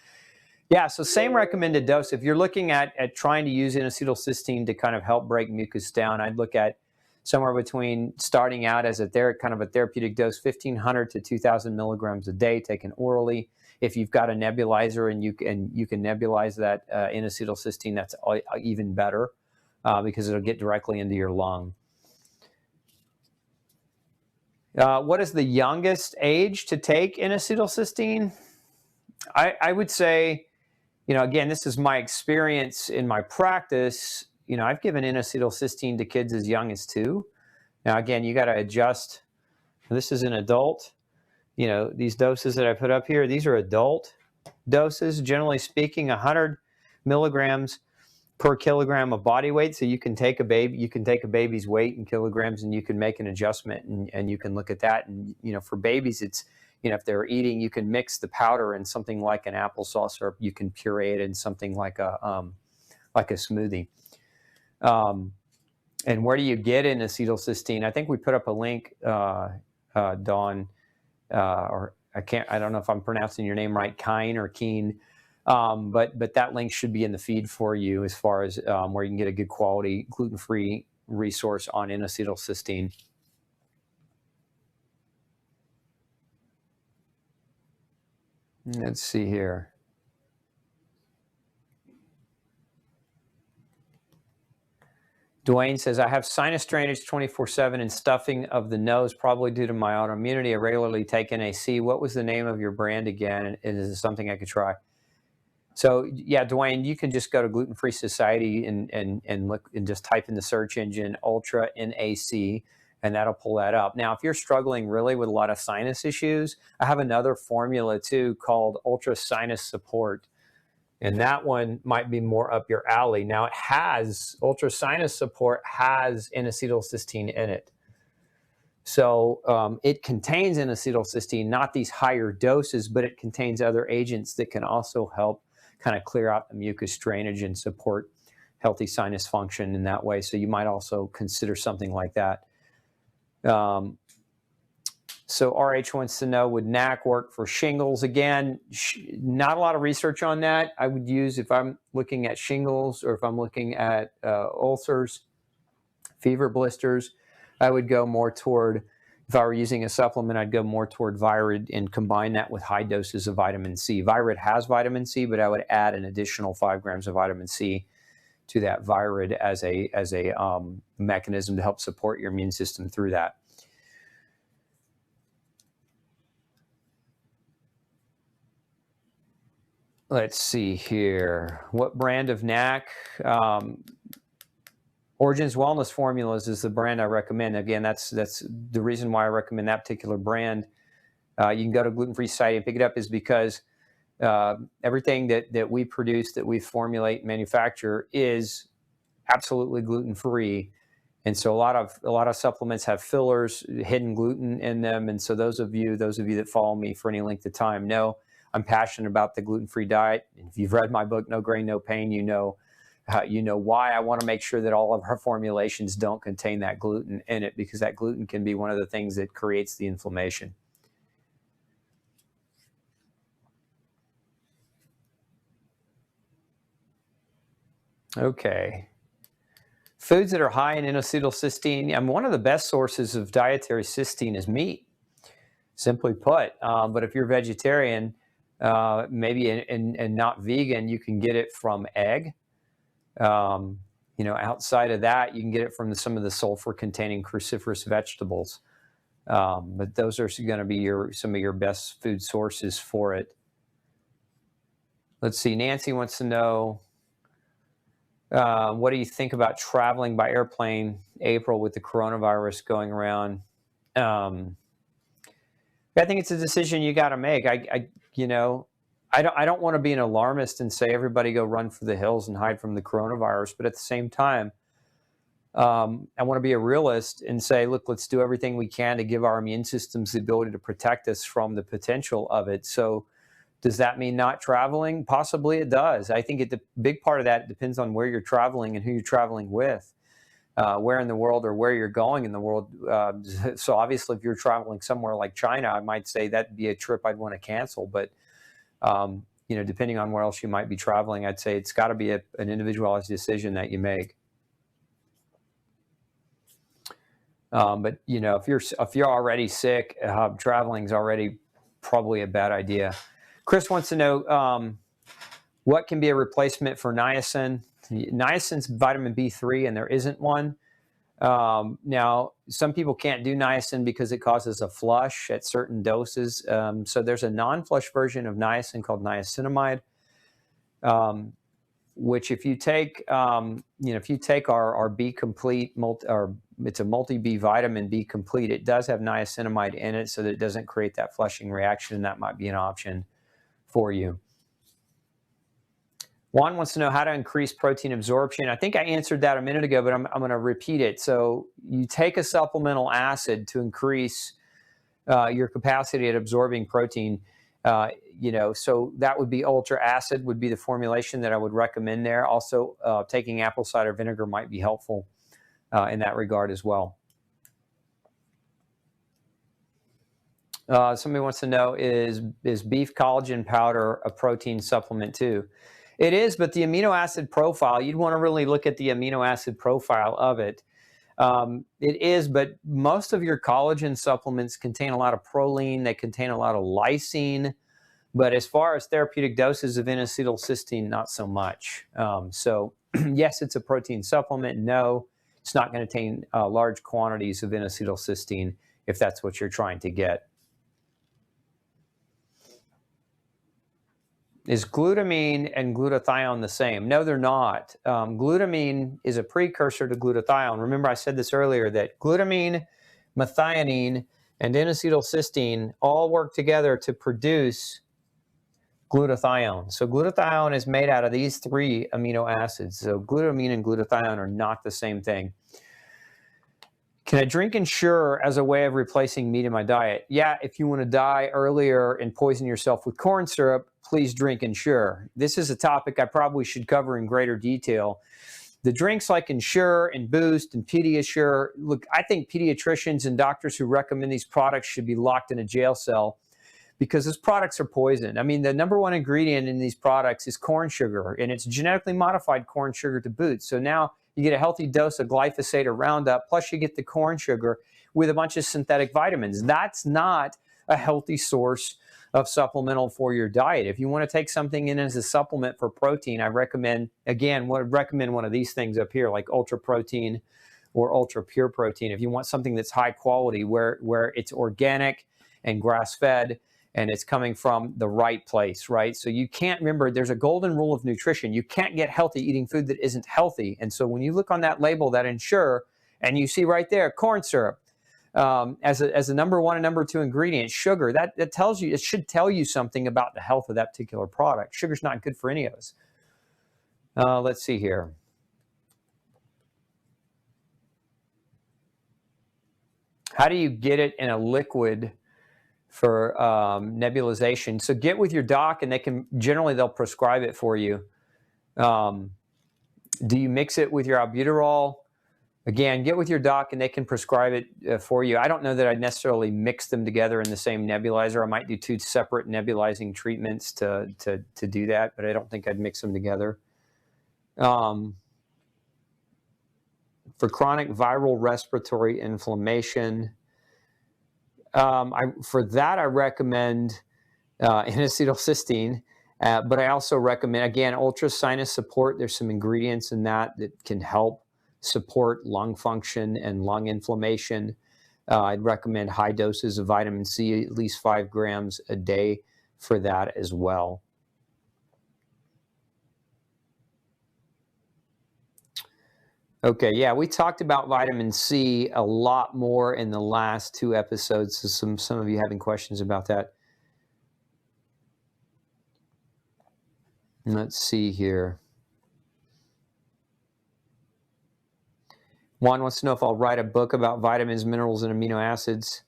Yeah, so same recommended dose. If you're looking at trying to use N-Acetyl-Cysteine to kind of help break mucus down, I'd look at somewhere between starting out as kind of a therapeutic dose, 1,500 to 2,000 milligrams a day, taken orally. If you've got a nebulizer and you can nebulize that N-Acetyl-Cysteine, that's even better, because it'll get directly into your lung. What is the youngest age to take N-Acetyl-Cysteine? I would say, again, this is my experience in my practice. I've given N-Acetyl-Cysteine to kids as young as 2. Now, again, you got to adjust. This is an adult. These doses that I put up here, these are adult doses. Generally speaking, 100 milligrams per kilogram of body weight. So you can take a baby's weight in kilograms, and you can make an adjustment, and you can look at that. And, for babies, it's, if they're eating, you can mix the powder in something like an applesauce, or you can puree it in something like a smoothie. And where do you get N-Acetyl-Cysteine? I think we put up a link, Dawn, or I don't know if I'm pronouncing your name right, Kine or Keen. But that link should be in the feed for you, as far as where you can get a good quality gluten-free resource on N-Acetyl-Cysteine. Let's see here. Dwayne says, I have sinus drainage 24/7 and stuffing of the nose, probably due to my autoimmunity. I regularly take NAC. What was the name of your brand again? And is it something I could try? So yeah, Dwayne, you can just go to Gluten Free Society and look and just type in the search engine Ultra NAC, and that'll pull that up. Now, if you're struggling really with a lot of sinus issues, I have another formula too called Ultra Sinus Support, and that one might be more up your alley. Now, Ultra Sinus Support has N-Acetyl-Cysteine in it. So it contains N-Acetyl-Cysteine, not these higher doses, but it contains other agents that can also help kind of clear out the mucus drainage and support healthy sinus function in that way. So you might also consider something like that. So RH wants to know, would NAC work for shingles? Again, not a lot of research on that. I would use, if I'm looking at shingles or if I'm looking at ulcers, fever blisters, I would go more toward, if I were using a supplement, I'd go more toward Virid and combine that with high doses of vitamin C. Virid has vitamin C, but I would add an additional 5 grams of vitamin C to that Virid as a mechanism to help support your immune system through that. Let's see here. What brand of NAC? Origins Wellness Formulas is the brand I recommend. Again, that's the reason why I recommend that particular brand. You can go to Gluten Free Society and pick it up, is because everything that we produce, that we formulate and manufacture, is absolutely gluten-free. And so a lot of supplements have fillers, hidden gluten in them. And so those of you that follow me for any length of time know I'm passionate about the gluten-free diet. If you've read my book, No Grain, No Pain, you know why I want to make sure that all of our formulations don't contain that gluten in it, because that gluten can be one of the things that creates the inflammation. Okay. Foods that are high in N-Acetyl-Cysteine, one of the best sources of dietary cysteine is meat, simply put. But if you're vegetarian, maybe and not vegan, you can get it from egg. Outside of that, you can get it from some of the sulfur-containing cruciferous vegetables. But those are going to be some of your best food sources for it. Let's see. Nancy wants to know, what do you think about traveling by airplane, April, with the coronavirus going around? I think it's a decision you got to make. I don't want to be an alarmist and say everybody go run for the hills and hide from the coronavirus. But at the same time, I want to be a realist and say, look, let's do everything we can to give our immune systems the ability to protect us from the potential of it. So does that mean not traveling? Possibly it does. I think the big part of that depends on where you're traveling and who you're traveling with, where in the world or where you're going in the world. So obviously, if you're traveling somewhere like China, I might say that'd be a trip I'd want to cancel. But, depending on where else you might be traveling, I'd say it's got to be an individualized decision that you make. But if you're already sick, traveling is already probably a bad idea. Chris wants to know, what can be a replacement for niacin? Niacin's vitamin B3, and there isn't one. Now, some people can't do niacin because it causes a flush at certain doses. So there's a non-flush version of niacin called niacinamide, which if you take, our B complete, it's a multi-B vitamin B complete, it does have niacinamide in it so that it doesn't create that flushing reaction, and that might be an option for you. Juan wants to know how to increase protein absorption. I think I answered that a minute ago, but I'm going to repeat it. So you take a supplemental acid to increase your capacity at absorbing protein. So that would be ultra acid would be the formulation that I would recommend there. Also, taking apple cider vinegar might be helpful in that regard as well. Somebody wants to know, is beef collagen powder a protein supplement too? It is, but the amino acid profile, you'd want to really look at the amino acid profile of it. It is, but most of your collagen supplements contain a lot of proline. They contain a lot of lysine. But as far as therapeutic doses of N-Acetyl-Cysteine, not so much. So yes, it's a protein supplement. No, it's not going to contain large quantities of N-Acetyl-Cysteine if that's what you're trying to get. Is glutamine and glutathione the same? No, they're not. Glutamine is a precursor to glutathione. Remember, I said this earlier, that glutamine, methionine, and N-Acetyl-Cysteine all work together to produce glutathione. So glutathione is made out of these three amino acids. So glutamine and glutathione are not the same thing. Can I drink Ensure as a way of replacing meat in my diet? Yeah, if you want to die earlier and poison yourself with corn syrup, please drink Ensure. This is a topic I probably should cover in greater detail. The drinks like Ensure and Boost and Pediasure, look, I think pediatricians and doctors who recommend these products should be locked in a jail cell because those products are poison. I mean, the number one ingredient in these products is corn sugar, and it's genetically modified corn sugar to boot. So now you get a healthy dose of glyphosate or Roundup, plus you get the corn sugar with a bunch of synthetic vitamins. That's not a healthy source of supplemental for your diet. If you want to take something in as a supplement for protein, I recommend, again, would recommend one of these things up here, like Ultra Protein or Ultra Pure Protein. If you want something that's high quality, where it's organic and grass-fed, and it's coming from the right place, right? So you can't, remember, there's a golden rule of nutrition. You can't get healthy eating food that isn't healthy. And so when you look on that label, that Ensure, and you see right there, corn syrup, as a number one and number two ingredient, sugar, that tells you, it should tell you something about the health of that particular product. Sugar's not good for any of us. Let's see here. How do you get it in a liquid for nebulization? So get with your doc, and they'll prescribe it for you. Do you mix it with your albuterol? Again, get with your doc, and they can prescribe it for you. I don't know that I'd necessarily mix them together in the same nebulizer. I might do two separate nebulizing treatments to do that, but I don't think I'd mix them together. For chronic viral respiratory inflammation, for that I recommend N-Acetyl-Cysteine, but I also recommend, again, ultra sinus support. There's some ingredients in that can help support lung function and lung inflammation. I'd recommend high doses of vitamin C, at least 5 grams a day for that as well. Okay, yeah, we talked about vitamin C a lot more in the last 2 episodes, so some of you having questions about that. Let's see here. Juan wants to know if I'll write a book about vitamins, minerals, and amino acids.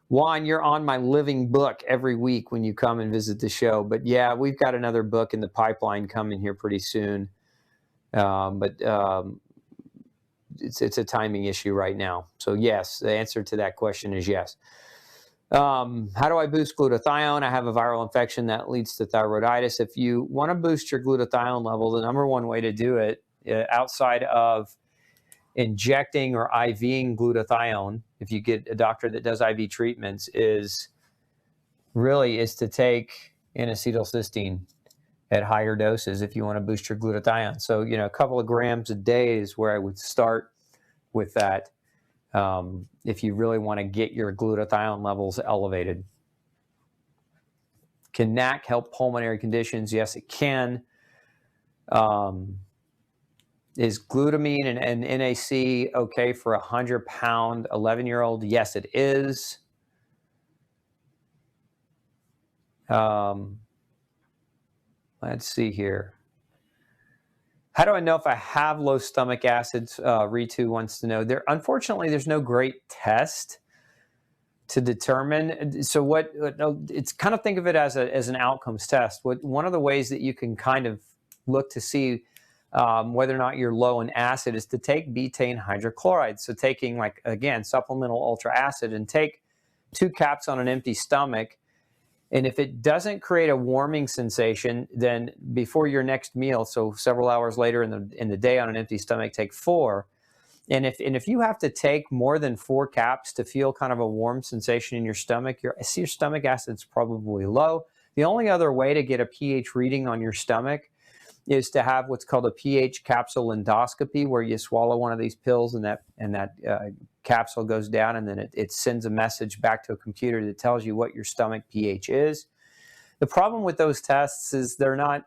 Juan, you're on my living book every week when you come and visit the show. But yeah, we've got another book in the pipeline coming here pretty soon. It's a timing issue right now. So yes, the answer to that question is yes. How do I boost glutathione? I have a viral infection that leads to thyroiditis. If you want to boost your glutathione level, the number one way to do it, outside of injecting or IVing glutathione, if you get a doctor that does IV treatments, is to take N-Acetyl-Cysteine at higher doses if you want to boost your glutathione. So, a couple of grams a day is where I would start with that if you really want to get your glutathione levels elevated. Can NAC help pulmonary conditions? Yes, it can. Is glutamine and NAC okay for a 100-pound 11-year-old? Yes, it is. Let's see here. How do I know if I have low stomach acids? Ritu wants to know. Unfortunately, there's no great test to determine. So it's kind of think of it as an outcomes test. One of the ways that you can kind of look to see whether or not you're low in acid is to take betaine hydrochloride. So taking, like, again, supplemental ultra acid, and take 2 caps on an empty stomach. And if it doesn't create a warming sensation, then before your next meal, so several hours later in the day on an empty stomach, take 4. And if you have to take more than 4 caps to feel kind of a warm sensation in your stomach, your stomach acid's probably low. The only other way to get a pH reading on your stomach is to have what's called a pH capsule endoscopy, where you swallow one of these pills and that capsule goes down, and then it sends a message back to a computer that tells you what your stomach pH is. The problem with those tests is they're not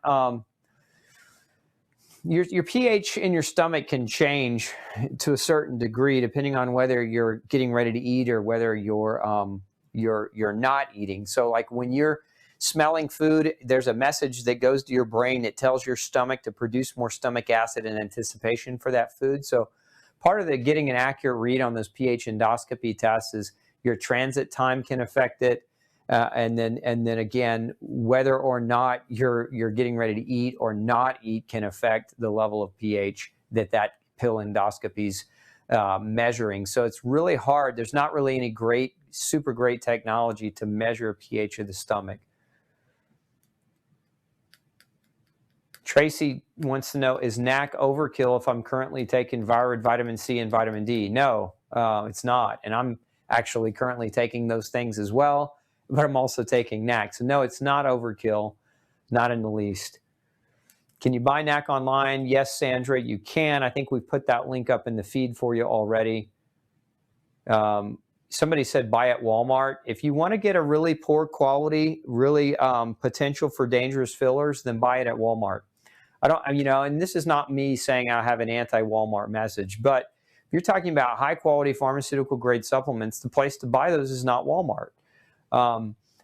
your pH in your stomach can change to a certain degree depending on whether you're getting ready to eat or whether you're not eating. So, like, when you're smelling food, there's a message that goes to your brain that tells your stomach to produce more stomach acid in anticipation for that food. So part of getting an accurate read on those pH endoscopy tests is your transit time can affect it. And then again, whether or not you're getting ready to eat or not eat can affect the level of pH that pill endoscopy's measuring. So it's really hard. There's not really any super great technology to measure pH of the stomach. Tracy wants to know, is NAC overkill if I'm currently taking Virid, vitamin C, and vitamin D? No, it's not. And I'm actually currently taking those things as well, but I'm also taking NAC. So no, it's not overkill, not in the least. Can you buy NAC online? Yes, Sandra, you can. I think we've put that link up in the feed for you already. Somebody said buy at Walmart. If you want to get a really poor quality, really potential for dangerous fillers, then buy it at Walmart. And this is not me saying I have an anti-Walmart message, but if you're talking about high quality pharmaceutical grade supplements, the place to buy those is not Walmart.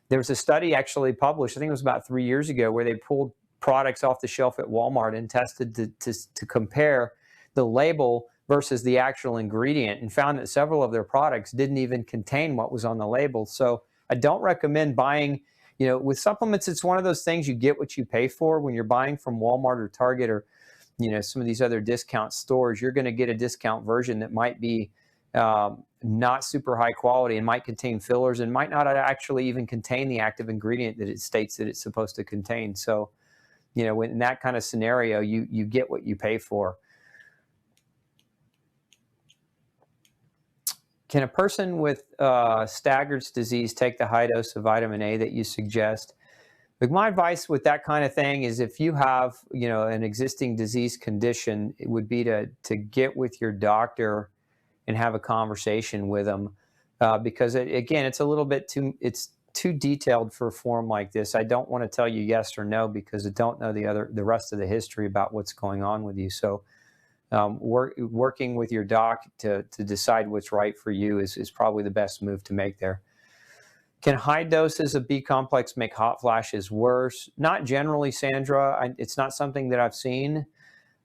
There was a study actually published, I think it was about 3 years ago, where they pulled products off the shelf at Walmart and tested to compare the label versus the actual ingredient, and found that several of their products didn't even contain what was on the label. So I don't recommend buying, with supplements, it's one of those things, you get what you pay for. When you're buying from Walmart or Target or, some of these other discount stores, you're going to get a discount version that might be not super high quality and might contain fillers and might not actually even contain the active ingredient that it states that it's supposed to contain. So, in that kind of scenario, you get what you pay for. Can a person with Stargardt's disease take the high dose of vitamin A that you suggest? Like, my advice with that kind of thing is, if you have, an existing disease condition, it would be to get with your doctor and have a conversation with them, because again, it's a little bit it's too detailed for a form like this. I don't want to tell you yes or no because I don't know the rest of the history about what's going on with you. So working with your doc to decide what's right for you is probably the best move to make there. Can high doses of B complex make hot flashes worse? Not generally, Sandra. It's not something that I've seen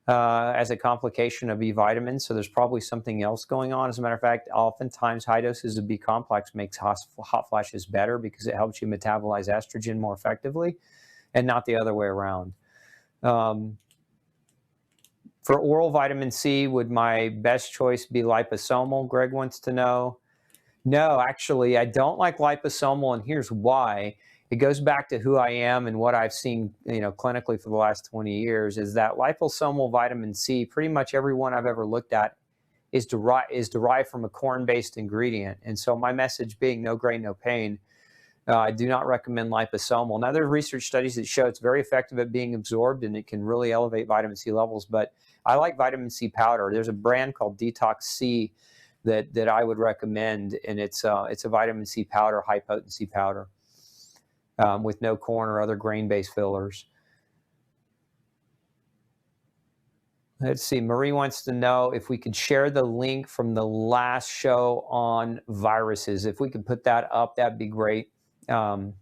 as a complication of B vitamins, so there's probably something else going on. As a matter of fact, oftentimes high doses of B complex makes hot flashes better because it helps you metabolize estrogen more effectively, and not the other way around. For oral vitamin C, would my best choice be liposomal? Greg wants to know. No, actually, I don't like liposomal, and here's why. It goes back to who I am and what I've seen, clinically for the last 20 years, is that liposomal vitamin C, pretty much every one I've ever looked at, is derived from a corn-based ingredient. And so my message being no grain, no pain, I do not recommend liposomal. Now, there are research studies that show it's very effective at being absorbed, and it can really elevate vitamin C levels, but I like vitamin C powder. There's a brand called Detox C that I would recommend, and it's a vitamin C powder, high potency powder, with no corn or other grain-based fillers. Let's see. Marie wants to know if we could share the link from the last show on viruses. If we could put that up, that'd be great. Let's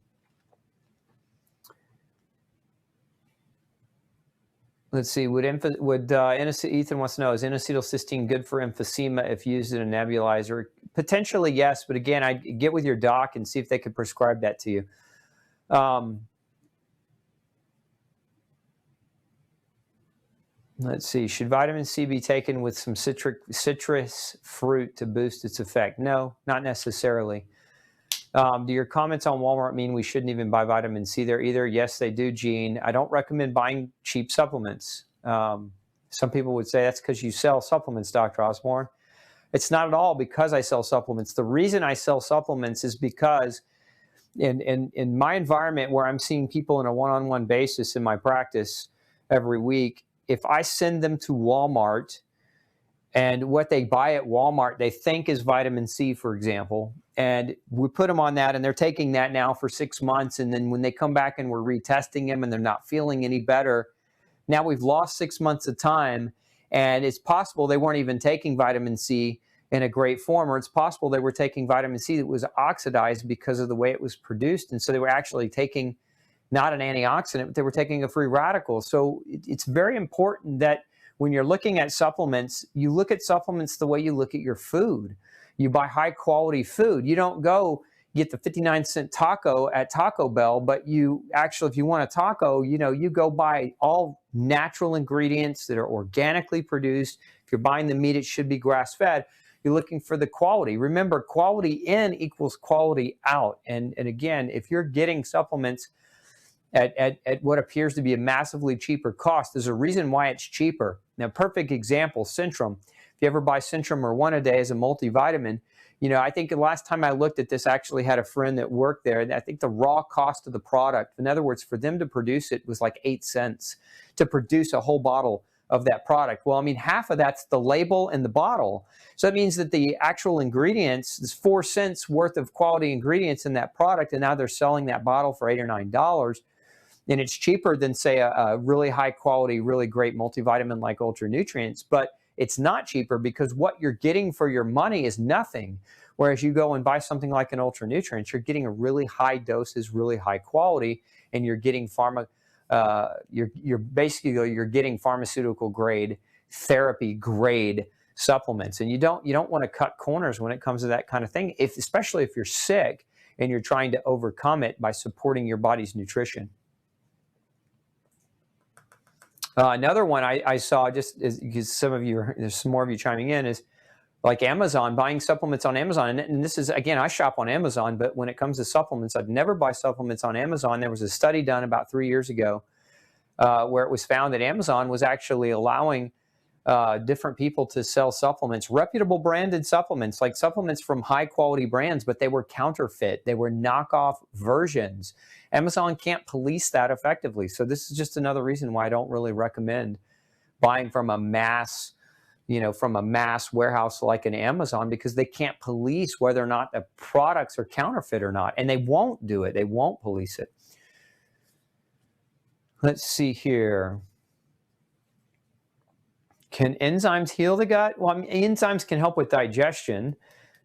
see. Ethan wants to know, is N-Acetyl-Cysteine good for emphysema if used in a nebulizer? Potentially, yes. But again, I'd get with your doc and see if they could prescribe that to you. Let's see. Should vitamin C be taken with some citrus fruit to boost its effect? No, not necessarily. Do your comments on Walmart mean we shouldn't even buy vitamin C there either? Yes, they do, Gene. I don't recommend buying cheap supplements. Some people would say that's because you sell supplements, Dr. Osborne. It's not at all because I sell supplements. The reason I sell supplements is because in my environment, where I'm seeing people on a one-on-one basis in my practice every week, if I send them to Walmart and what they buy at Walmart they think is vitamin C, for example, and we put them on that and they're taking that now for 6 months, and then when they come back and we're retesting them and they're not feeling any better, now we've lost 6 months of time, and it's possible they weren't even taking vitamin C in a great form, or it's possible they were taking vitamin C that was oxidized because of the way it was produced, and so they were actually taking not an antioxidant, but they were taking a free radical. So it's very important that when you're looking at supplements, you look at supplements the way you look at your food. You buy high quality food. You don't go get the 59-cent taco at Taco Bell, but you actually, if you want a taco, you go buy all natural ingredients that are organically produced. If you're buying the meat, it should be grass-fed. You're looking for the quality. Remember, quality in equals quality out. And again, if you're getting supplements at what appears to be a massively cheaper cost, there's a reason why it's cheaper. Now, perfect example, Centrum. If you ever buy Centrum or One A Day as a multivitamin, I think the last time I looked at this, I actually had a friend that worked there, and I think the raw cost of the product, in other words, for them to produce it was like 8 cents to produce a whole bottle of that product. Well, I mean, half of that's the label and the bottle. So that means that the actual ingredients, there's 4 cents worth of quality ingredients in that product, and now they're selling that bottle for $8 or $9. And it's cheaper than, say, a really high quality, really great multivitamin like Ultra Nutrients, but it's not cheaper because what you're getting for your money is nothing. Whereas you go and buy something like an Ultra Nutrients, you're getting a really high doses, really high quality, and you're getting you're getting pharmaceutical grade, therapy grade supplements. And you don't want to cut corners when it comes to that kind of thing, especially if you're sick and you're trying to overcome it by supporting your body's nutrition. Another one I saw, just because there's some more of you chiming in, is like Amazon, buying supplements on Amazon. And this is, again, I shop on Amazon, but when it comes to supplements, I'd never buy supplements on Amazon. There was a study done about 3 years ago where it was found that Amazon was actually allowing different people to sell supplements, reputable branded supplements, like supplements from high quality brands, but they were counterfeit. They were knockoff versions. Amazon can't police that effectively. So this is just another reason why I don't really recommend buying from a mass warehouse like an Amazon, because they can't police whether or not the products are counterfeit or not. And they won't do it. They won't police it. Let's see here. Can enzymes heal the gut? Well, I mean, enzymes can help with digestion,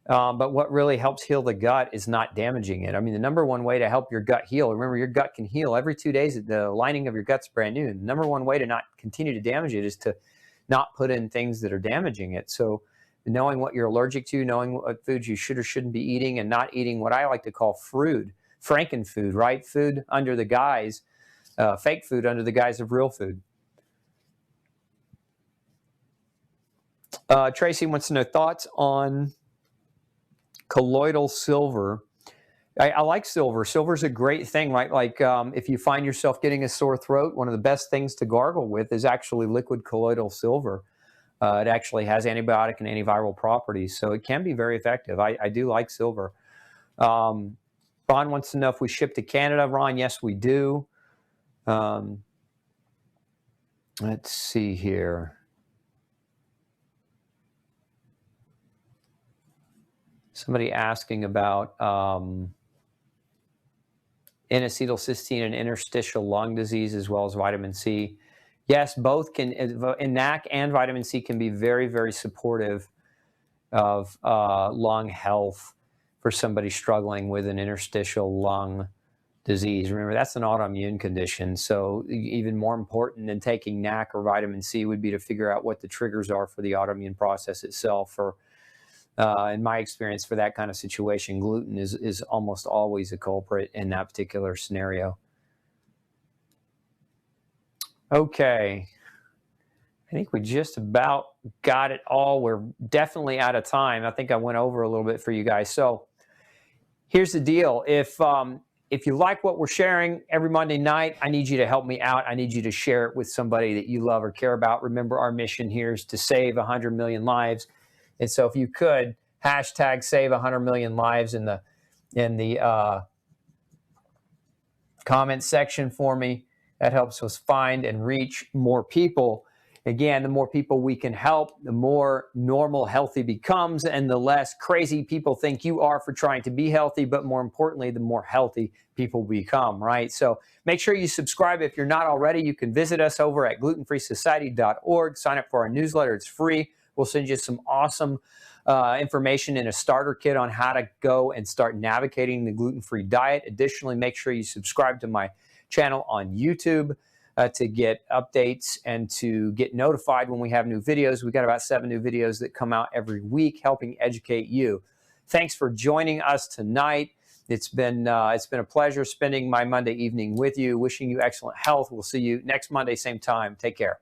but what really helps heal the gut is not damaging it. I mean, the number one way to help your gut heal, remember, your gut can heal every 2 days. The lining of your gut's brand new. And the number one way to not continue to damage it is to not put in things that are damaging it. So knowing what you're allergic to, knowing what foods you should or shouldn't be eating, and not eating what I like to call frankenfood, right? Food under the guise, fake food under the guise of real food. Tracy wants to know thoughts on colloidal silver. I like silver. Silver is a great thing, right? Like if you find yourself getting a sore throat, one of the best things to gargle with is actually liquid colloidal silver. It actually has antibiotic and antiviral properties, so it can be very effective. I do like silver. Ron wants to know if we ship to Canada. Ron, yes, we do. Let's see here. Somebody asking about N-Acetyl-Cysteine and interstitial lung disease, as well as vitamin C. Yes, both can, NAC and vitamin C can be very, very supportive of lung health for somebody struggling with an interstitial lung disease. Remember, that's an autoimmune condition. So even more important than taking NAC or vitamin C would be to figure out what the triggers are for the autoimmune process itself. Or in my experience, for that kind of situation, gluten is almost always a culprit in that particular scenario. Okay. I think we just about got it all. We're definitely out of time. I think I went over a little bit for you guys. So here's the deal. If you like what we're sharing every Monday night, I need you to help me out. I need you to share it with somebody that you love or care about. Remember, our mission here is to save 100 million lives. And so if you could hashtag save 100 million lives in the comment section for me, that helps us find and reach more people. Again, the more people we can help, the more normal healthy becomes, and the less crazy people think you are for trying to be healthy, but more importantly, the more healthy people become, right? So make sure you subscribe. If you're not already, you can visit us over at glutenfreesociety.org. Sign up for our newsletter. It's free. We'll send you some awesome information in a starter kit on how to go and start navigating the gluten-free diet. Additionally, make sure you subscribe to my channel on YouTube to get updates and to get notified when we have new videos. We've got about 7 new videos that come out every week helping educate you. Thanks for joining us tonight. It's been a pleasure spending my Monday evening with you. Wishing you excellent health. We'll see you next Monday, same time. Take care.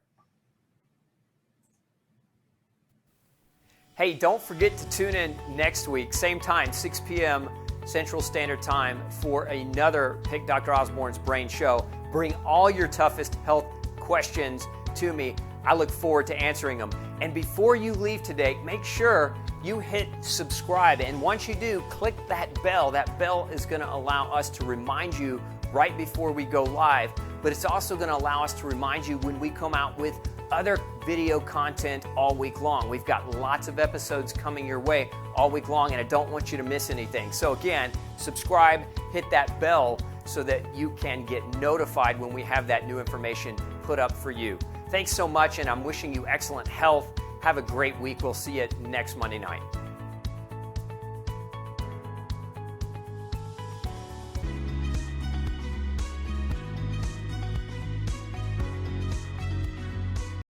Hey, don't forget to tune in next week, same time, 6 p.m. Central Standard Time, for another Pick Dr. Osborne's Brain Show. Bring all your toughest health questions to me. I look forward to answering them. And before you leave today, make sure you hit subscribe. And once you do, click that bell. That bell is going to allow us to remind you right before we go live. But it's also going to allow us to remind you when we come out with other video content all week long. We've got lots of episodes coming your way all week long, and I don't want you to miss anything. So again, subscribe, hit that bell so that you can get notified when we have that new information put up for you. Thanks so much, and I'm wishing you excellent health. Have a great week. We'll see you next Monday night.